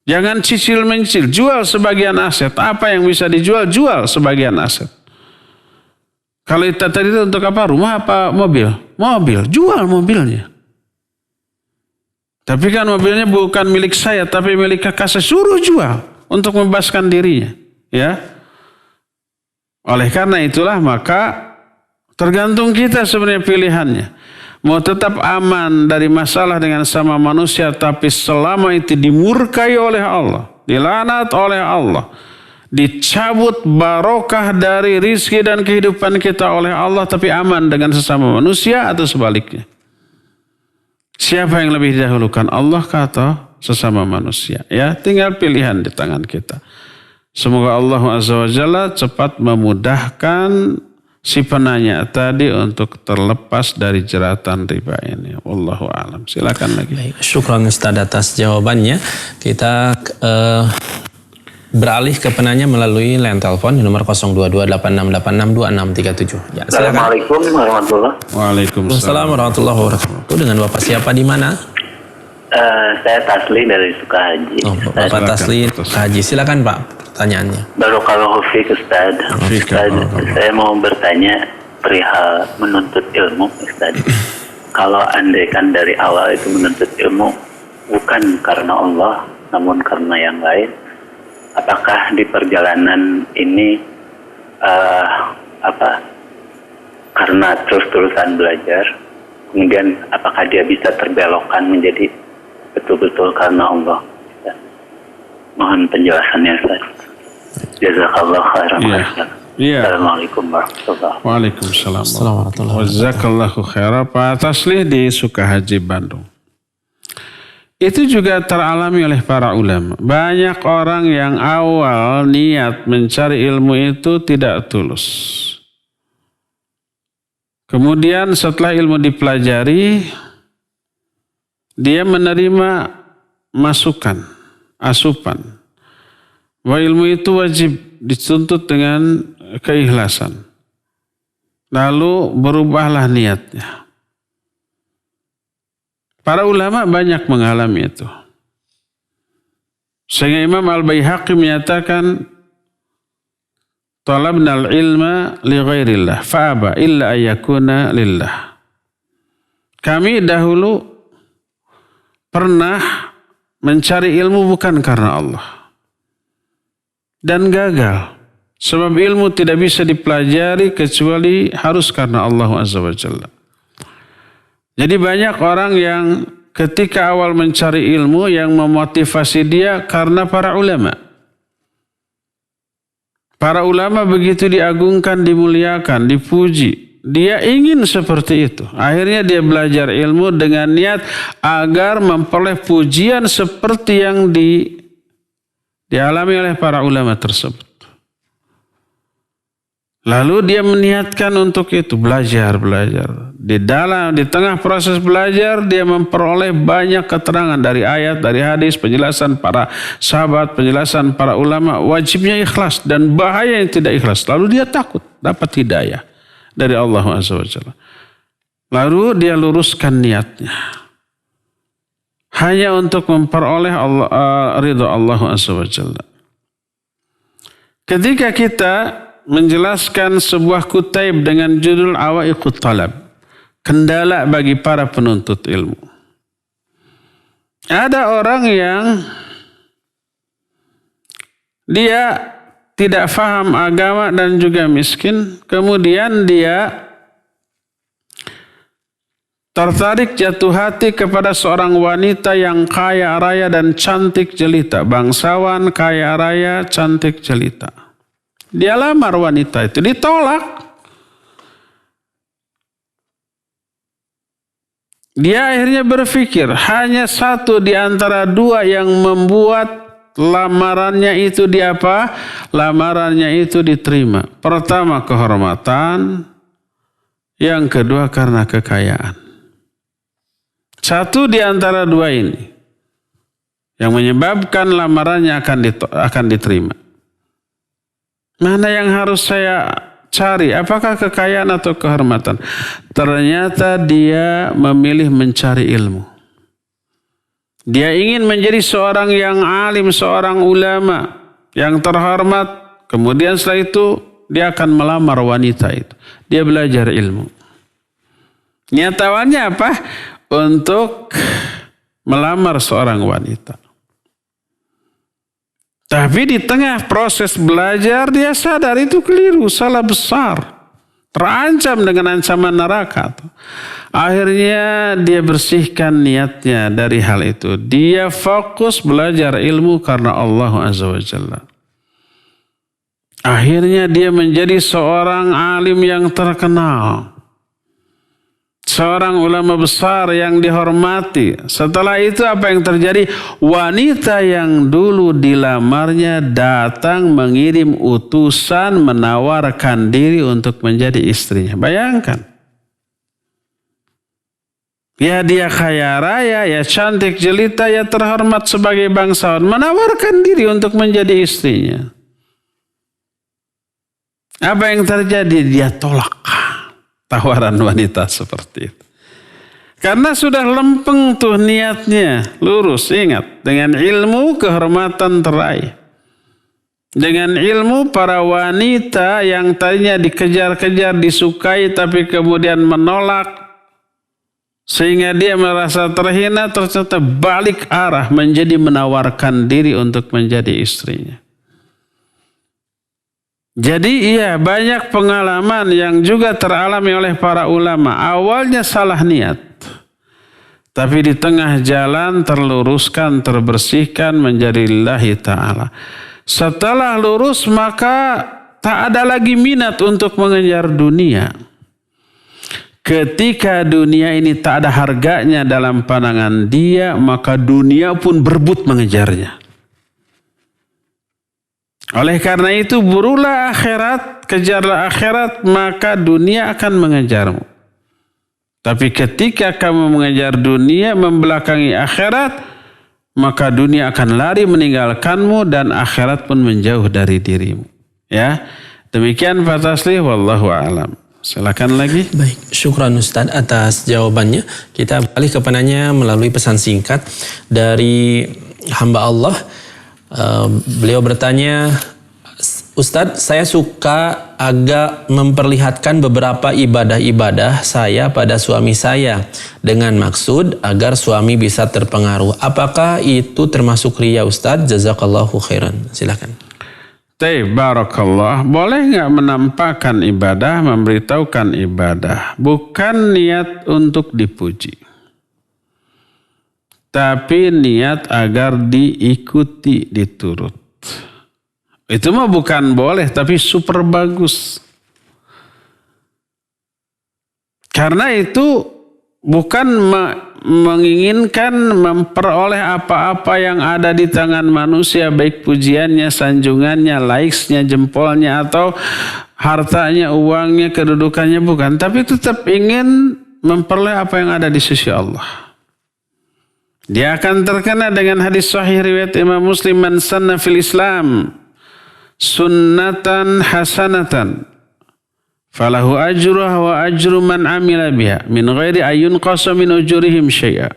Jangan cicil mencicil, jual sebagian aset. Apa yang bisa dijual, jual sebagian aset. Kalau itu tadi itu untuk apa? Rumah apa mobil? Mobil, jual mobilnya. Tapi kan mobilnya bukan milik saya, tapi milik kakak saya, suruh jual untuk membebaskan dirinya. Ya. Oleh karena itulah maka tergantung kita sebenarnya pilihannya. Mau tetap aman dari masalah dengan sama manusia, tapi selama itu dimurkai oleh Allah, dilanat oleh Allah, dicabut barokah dari rizki dan kehidupan kita oleh Allah, tapi aman dengan sesama manusia, atau sebaliknya. Siapa yang lebih didahulukan, Allah atau sesama manusia? Ya, tinggal pilihan di tangan kita. Semoga Allah Azza wa Jalla cepat memudahkan si penanya tadi untuk terlepas dari jeratan riba ini. Wallahu a'lam. Silakan lagi. Baik, syukran Ustaz atas jawabannya. Kita beralih ke penanya melalui line telepon di nomor 0228686267. Ya, silakan. Assalamualaikum warahmatullahi wabarakatuh. Waalaikumsalam. Assalamualaikum warahmatullahi wabarakatuh. Dengan Bapak siapa di mana? Saya Tasli dari Sukahaji. Oh, Bapak Tasli Haji. Silakan Pak pertanyaannya. Barokallahu fiik Ustaz. Ustaz, saya mau bertanya perihal menuntut ilmu Ustaz. Kalau andaikan dari awal itu menuntut ilmu bukan karena Allah namun karena yang lain, apakah di perjalanan ini karena terus-terusan belajar, kemudian apakah dia bisa terbelokkan menjadi betul-betul karena Allah? Mohon penjelasannya Ustaz. Jazakallah khairan. Iya. Assalamualaikum warahmatullahi wabarakatuh. Waalaikumsalam. Assalamualaikum. Wajazakallahu khairan. Pak Tasli di Sukahaji, Bandung. Itu juga teralami oleh para ulama. Banyak orang yang awal niat mencari ilmu itu tidak tulus. Kemudian setelah ilmu dipelajari, dia menerima masukan, asupan. Bahwa ilmu itu wajib dituntut dengan keikhlasan. Lalu berubahlah niatnya. Para ulama banyak mengalami itu. Sehingga Imam Al-Baihaqi menyatakan, talabnal ilma li ghairillah fa'aba illa ayyakuna lillah. Kami dahulu pernah mencari ilmu bukan karena Allah. Dan gagal. Sebab ilmu tidak bisa dipelajari kecuali harus karena Allah Azza wa Jalla. Jadi banyak orang yang ketika awal mencari ilmu yang memotivasi dia karena para ulama. Para ulama begitu diagungkan, dimuliakan, dipuji. Dia ingin seperti itu. Akhirnya dia belajar ilmu dengan niat agar memperoleh pujian seperti yang dialami oleh para ulama tersebut. Lalu dia meniatkan untuk itu, belajar. Di tengah proses belajar, dia memperoleh banyak keterangan dari ayat, dari hadis, penjelasan para sahabat, penjelasan para ulama. Wajibnya ikhlas dan bahaya yang tidak ikhlas. Lalu dia takut dapat hidayah dari Allah Azza wa Jalla. Lalu dia luruskan niatnya. Hanya untuk memperoleh ridha Allah Azza wa Jalla. Ketika kita menjelaskan sebuah kutaib dengan judul Awaiqut Talab, kendala bagi para penuntut ilmu. Ada orang yang dia tidak faham agama dan juga miskin, kemudian dia tertarik jatuh hati kepada seorang wanita yang kaya raya dan cantik jelita, bangsawan kaya raya cantik jelita. Dia lamar wanita itu, ditolak. Dia akhirnya berpikir hanya satu di antara dua yang membuat lamarannya itu lamarannya itu diterima. Pertama kehormatan, yang kedua karena kekayaan. Satu di antara dua ini yang menyebabkan lamarannya akan diterima. Mana yang harus saya cari? Apakah kekayaan atau kehormatan? Ternyata dia memilih mencari ilmu. Dia ingin menjadi seorang yang alim, seorang ulama yang terhormat. Kemudian setelah itu dia akan melamar wanita itu. Dia belajar ilmu. Niat awalnya apa? Untuk melamar seorang wanita. Tapi di tengah proses belajar dia sadar itu keliru, salah besar. Terancam dengan ancaman neraka. Akhirnya dia bersihkan niatnya dari hal itu. Dia fokus belajar ilmu karena Allah Azza wa Jalla. Akhirnya dia menjadi seorang alim yang terkenal. Seorang ulama besar yang dihormati. Setelah itu apa yang terjadi? Wanita yang dulu dilamarnya datang mengirim utusan menawarkan diri untuk menjadi istrinya. Bayangkan. Ya dia kaya raya, ya cantik jelita, ya terhormat sebagai bangsawan. Menawarkan diri untuk menjadi istrinya. Apa yang terjadi? Dia tolak tawaran wanita seperti itu. Karena sudah lempeng tuh niatnya. Lurus, ingat. Dengan ilmu kehormatan teraih. Dengan ilmu para wanita yang tadinya dikejar-kejar, disukai tapi kemudian menolak. Sehingga dia merasa terhina, ternyata balik arah menjadi menawarkan diri untuk menjadi istrinya. Jadi iya banyak pengalaman yang juga teralami oleh para ulama. Awalnya salah niat. Tapi di tengah jalan terluruskan, terbersihkan menjadi lillahi ta'ala. Setelah lurus maka tak ada lagi minat untuk mengejar dunia. Ketika dunia ini tak ada harganya dalam pandangan dia, maka dunia pun berebut mengejarnya. Oleh karena itu burulah akhirat, kejarlah akhirat, maka dunia akan mengejarmu. Tapi ketika kamu mengejar dunia, membelakangi akhirat, maka dunia akan lari meninggalkanmu dan akhirat pun menjauh dari dirimu. Ya, demikian Pak Tasli, wallahu a'lam. Silakan lagi. Baik, syukran Ustaz atas jawabannya. Kita beralih ke penanya melalui pesan singkat dari hamba Allah. Beliau bertanya, Ustadz, saya suka agak memperlihatkan beberapa ibadah-ibadah saya pada suami saya dengan maksud agar suami bisa terpengaruh. Apakah itu termasuk riya Ustadz? Jazakallahu khairan. Silakan. Barakallah. Boleh nggak menampakkan ibadah, memberitahukan ibadah, bukan niat untuk dipuji, tapi niat agar diikuti, diturut. Itu mah bukan boleh, tapi super bagus. Karena itu bukan menginginkan memperoleh apa-apa yang ada di tangan manusia, baik pujiannya, sanjungannya, likes-nya, jempolnya, atau hartanya, uangnya, kedudukannya, bukan. Tapi tetap ingin memperoleh apa yang ada di sisi Allah. Dia akan terkena dengan hadis sahih riwayat Imam Muslim, man sanna fil Islam sunnatan hasanatan falahu ajruha wa ajru man amila biha min ghairi ayun qasa min ujurihim syai'a.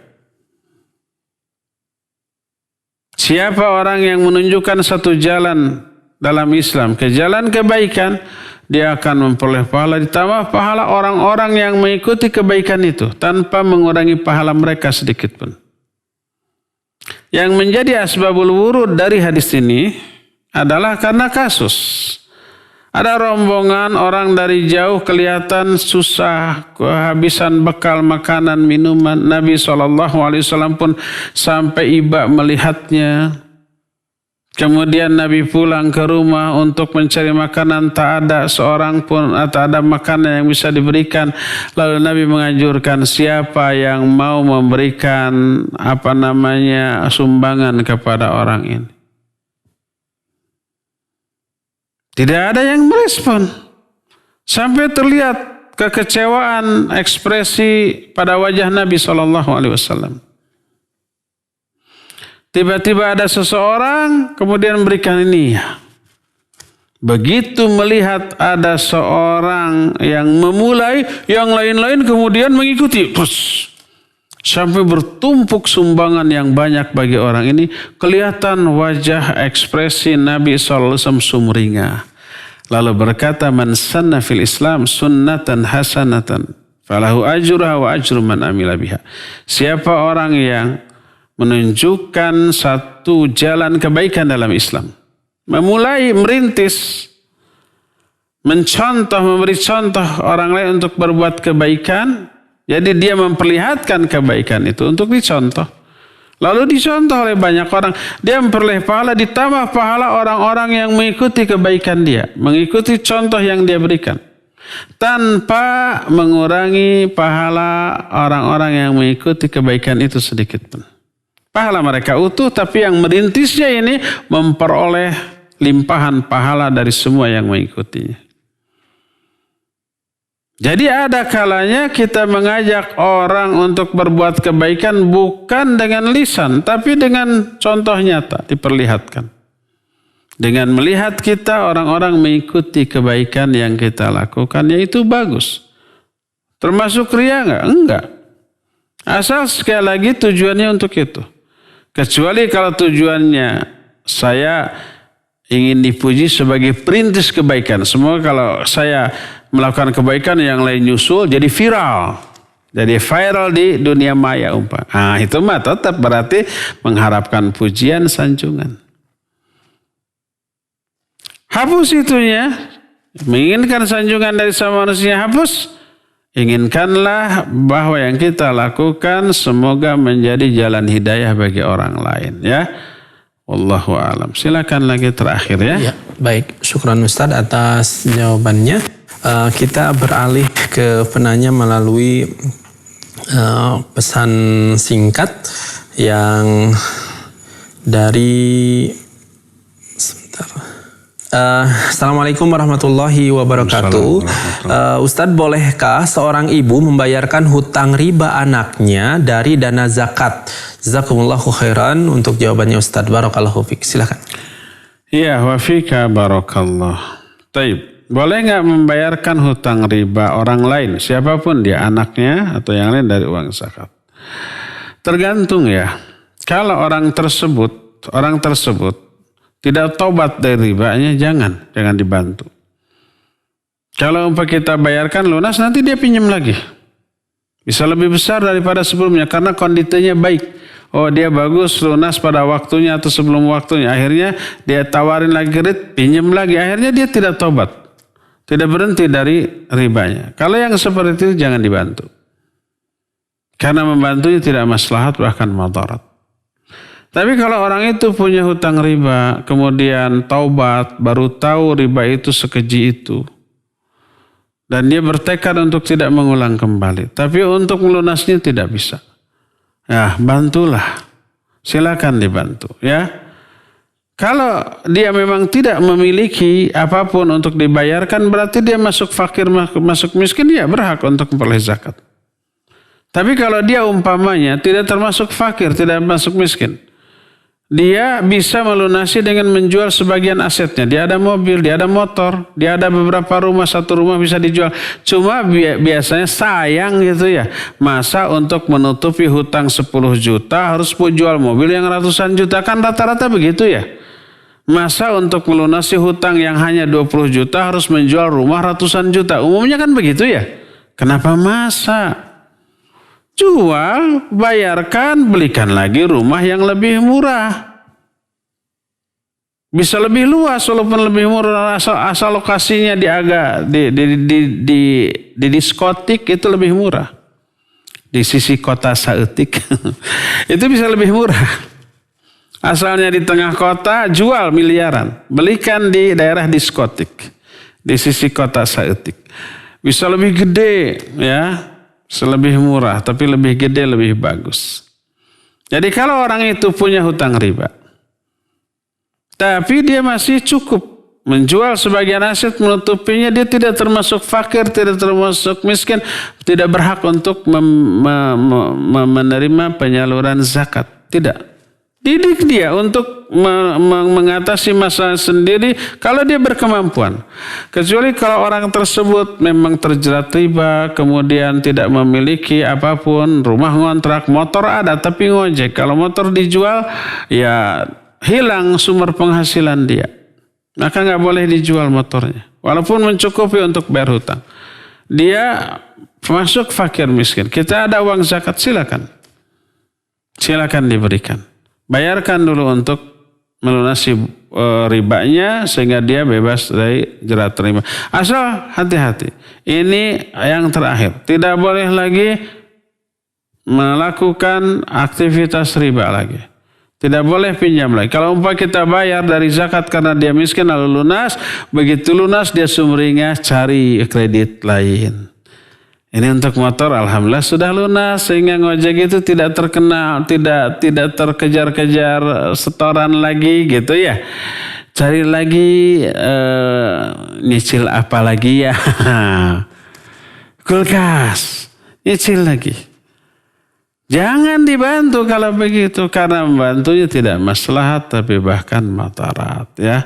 Siapa orang yang menunjukkan satu jalan dalam Islam, ke jalan kebaikan, dia akan memperoleh pahala ditambah pahala orang-orang yang mengikuti kebaikan itu tanpa mengurangi pahala mereka sedikit pun. Yang menjadi asbabul wurud dari hadis ini adalah karena kasus. Ada rombongan orang dari jauh kelihatan susah, kehabisan bekal makanan, minuman. Nabi SAW pun sampai iba melihatnya. Kemudian Nabi pulang ke rumah untuk mencari makanan, tak ada seorang pun atau ada makanan yang bisa diberikan. Lalu Nabi menganjurkan siapa yang mau memberikan sumbangan kepada orang ini. Tidak ada yang merespon. Sampai terlihat kekecewaan ekspresi pada wajah Nabi SAW. Tiba-tiba ada seseorang kemudian memberikan ini. Begitu melihat ada seorang yang memulai, yang lain-lain kemudian mengikuti. Terus sampai bertumpuk sumbangan yang banyak bagi orang ini. Kelihatan wajah ekspresi Nabi SAW sumringah. Lalu berkata, man sanna fil Islam sunnatan hasanatan falahu ajruha wa ajru man amila biha. Siapa orang yang menunjukkan satu jalan kebaikan dalam Islam, memulai merintis, mencontoh, memberi contoh orang lain untuk berbuat kebaikan, jadi dia memperlihatkan kebaikan itu untuk dicontoh. Lalu dicontoh oleh banyak orang, dia memperoleh pahala, ditambah pahala orang-orang yang mengikuti kebaikan dia, mengikuti contoh yang dia berikan, tanpa mengurangi pahala orang-orang yang mengikuti kebaikan itu sedikit pun. Pahala mereka utuh, tapi yang merintisnya ini memperoleh limpahan pahala dari semua yang mengikutinya. Jadi ada kalanya kita mengajak orang untuk berbuat kebaikan bukan dengan lisan, tapi dengan contoh nyata diperlihatkan. Dengan melihat kita orang-orang mengikuti kebaikan yang kita lakukan, yaitu bagus. Termasuk ria enggak? Enggak. Asal sekali lagi tujuannya untuk itu. Kecuali kalau tujuannya saya ingin dipuji sebagai perintis kebaikan. Semoga kalau saya melakukan kebaikan yang lain nyusul jadi viral. Jadi viral di dunia maya umpama. Nah, itu mah tetap berarti mengharapkan pujian, sanjungan. Hapus itunya. Menginginkan sanjungan dari sama manusia, hapus. Inginkanlah bahwa yang kita lakukan semoga menjadi jalan hidayah bagi orang lain, ya. Wallahu a'lam. Silakan lagi terakhir ya. Ya, baik. Syukran Ustaz atas jawabannya. Kita beralih ke penanya melalui pesan singkat yang dari Assalamualaikum warahmatullahi wabarakatuh. Ustadz, bolehkah seorang ibu membayarkan hutang riba anaknya dari dana zakat? Jazakumullahu khairan. Untuk jawabannya Ustadz, barakallahu fiik. Silakan. Iya, wa fika barakallah. Taib. Boleh nggak membayarkan hutang riba orang lain, siapapun dia, anaknya atau yang lain, dari uang zakat? Tergantung ya. Kalau orang tersebut tidak tobat dari ribanya, jangan dibantu. Kalau kita bayarkan lunas, nanti dia pinjam lagi. Bisa lebih besar daripada sebelumnya karena kondisinya baik. Oh, dia bagus, lunas pada waktunya atau sebelum waktunya. Akhirnya dia tawarin lagi kredit, pinjam lagi. Akhirnya dia tidak tobat. Tidak berhenti dari ribanya. Kalau yang seperti itu jangan dibantu. Karena membantunya tidak maslahat, bahkan madarat. Tapi kalau orang itu punya hutang riba, kemudian taubat, baru tahu riba itu sekeji itu, dan dia bertekad untuk tidak mengulang kembali, tapi untuk melunasnya tidak bisa, ya bantulah, silakan dibantu, ya. Kalau dia memang tidak memiliki apapun untuk dibayarkan, berarti dia masuk fakir, masuk miskin, dia berhak untuk memperoleh zakat. Tapi kalau dia umpamanya tidak termasuk fakir, tidak masuk miskin, dia bisa melunasi dengan menjual sebagian asetnya. Dia ada mobil, dia ada motor, dia ada beberapa rumah, satu rumah bisa dijual. Cuma biasanya sayang gitu ya. Masa untuk menutupi hutang 10 juta harus jual mobil yang ratusan juta, kan rata-rata begitu ya. Masa untuk melunasi hutang yang hanya 20 juta harus menjual rumah ratusan juta. Umumnya kan begitu ya. Kenapa masa? Jual, bayarkan, belikan lagi rumah yang lebih murah. Bisa lebih luas walaupun lebih murah, asal lokasinya di diskotik itu lebih murah. Di sisi kota saeutik itu bisa lebih murah. Asalnya di tengah kota, jual miliaran, belikan di daerah diskotik di sisi kota saeutik. Bisa lebih gede ya. Selebih murah, tapi lebih gede, lebih bagus. Jadi kalau orang itu punya hutang riba, tapi dia masih cukup menjual sebagian aset menutupinya, dia tidak termasuk fakir, tidak termasuk miskin, tidak berhak untuk menerima penyaluran zakat. Tidak. Didik dia untuk mengatasi masalah sendiri kalau dia berkemampuan. Kecuali kalau orang tersebut memang terjerat riba, kemudian tidak memiliki apapun, rumah ngontrak, motor ada tapi ngojek. Kalau motor dijual, ya hilang sumber penghasilan dia. Maka nggak boleh dijual motornya. Walaupun mencukupi untuk bayar hutang. Dia masuk fakir miskin. Kita ada uang zakat, silakan. Silakan diberikan. Bayarkan dulu untuk melunasi ribanya sehingga dia bebas dari jerat riba. Asal hati-hati. Ini yang terakhir. Tidak boleh lagi melakukan aktivitas riba lagi. Tidak boleh pinjam lagi. Kalau umpah kita bayar dari zakat karena dia miskin lalu lunas, begitu lunas dia sumringah cari kredit lain. Ini untuk motor alhamdulillah sudah lunas sehingga ngojek itu tidak terkena, tidak terkejar-kejar setoran lagi gitu ya. Cari lagi nyicil apa lagi ya? Kulkas, nyicil lagi. Jangan dibantu kalau begitu karena membantunya tidak maslahat tapi bahkan madarat ya.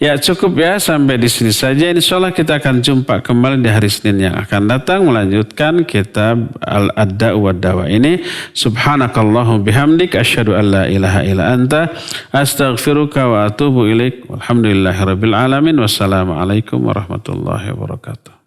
Ya cukup ya sampai di sini saja. Insyaallah kita akan jumpa kembali di hari Senin yang akan datang melanjutkan kitab Al-Adda' wa Dawa ini. Subhanakallahumma bihamdik asyhadu an la ilaha illa anta astaghfiruka wa atubu ilaik. Walhamdulillahirabbil alamin. Wassalamualaikum warahmatullahi wabarakatuh.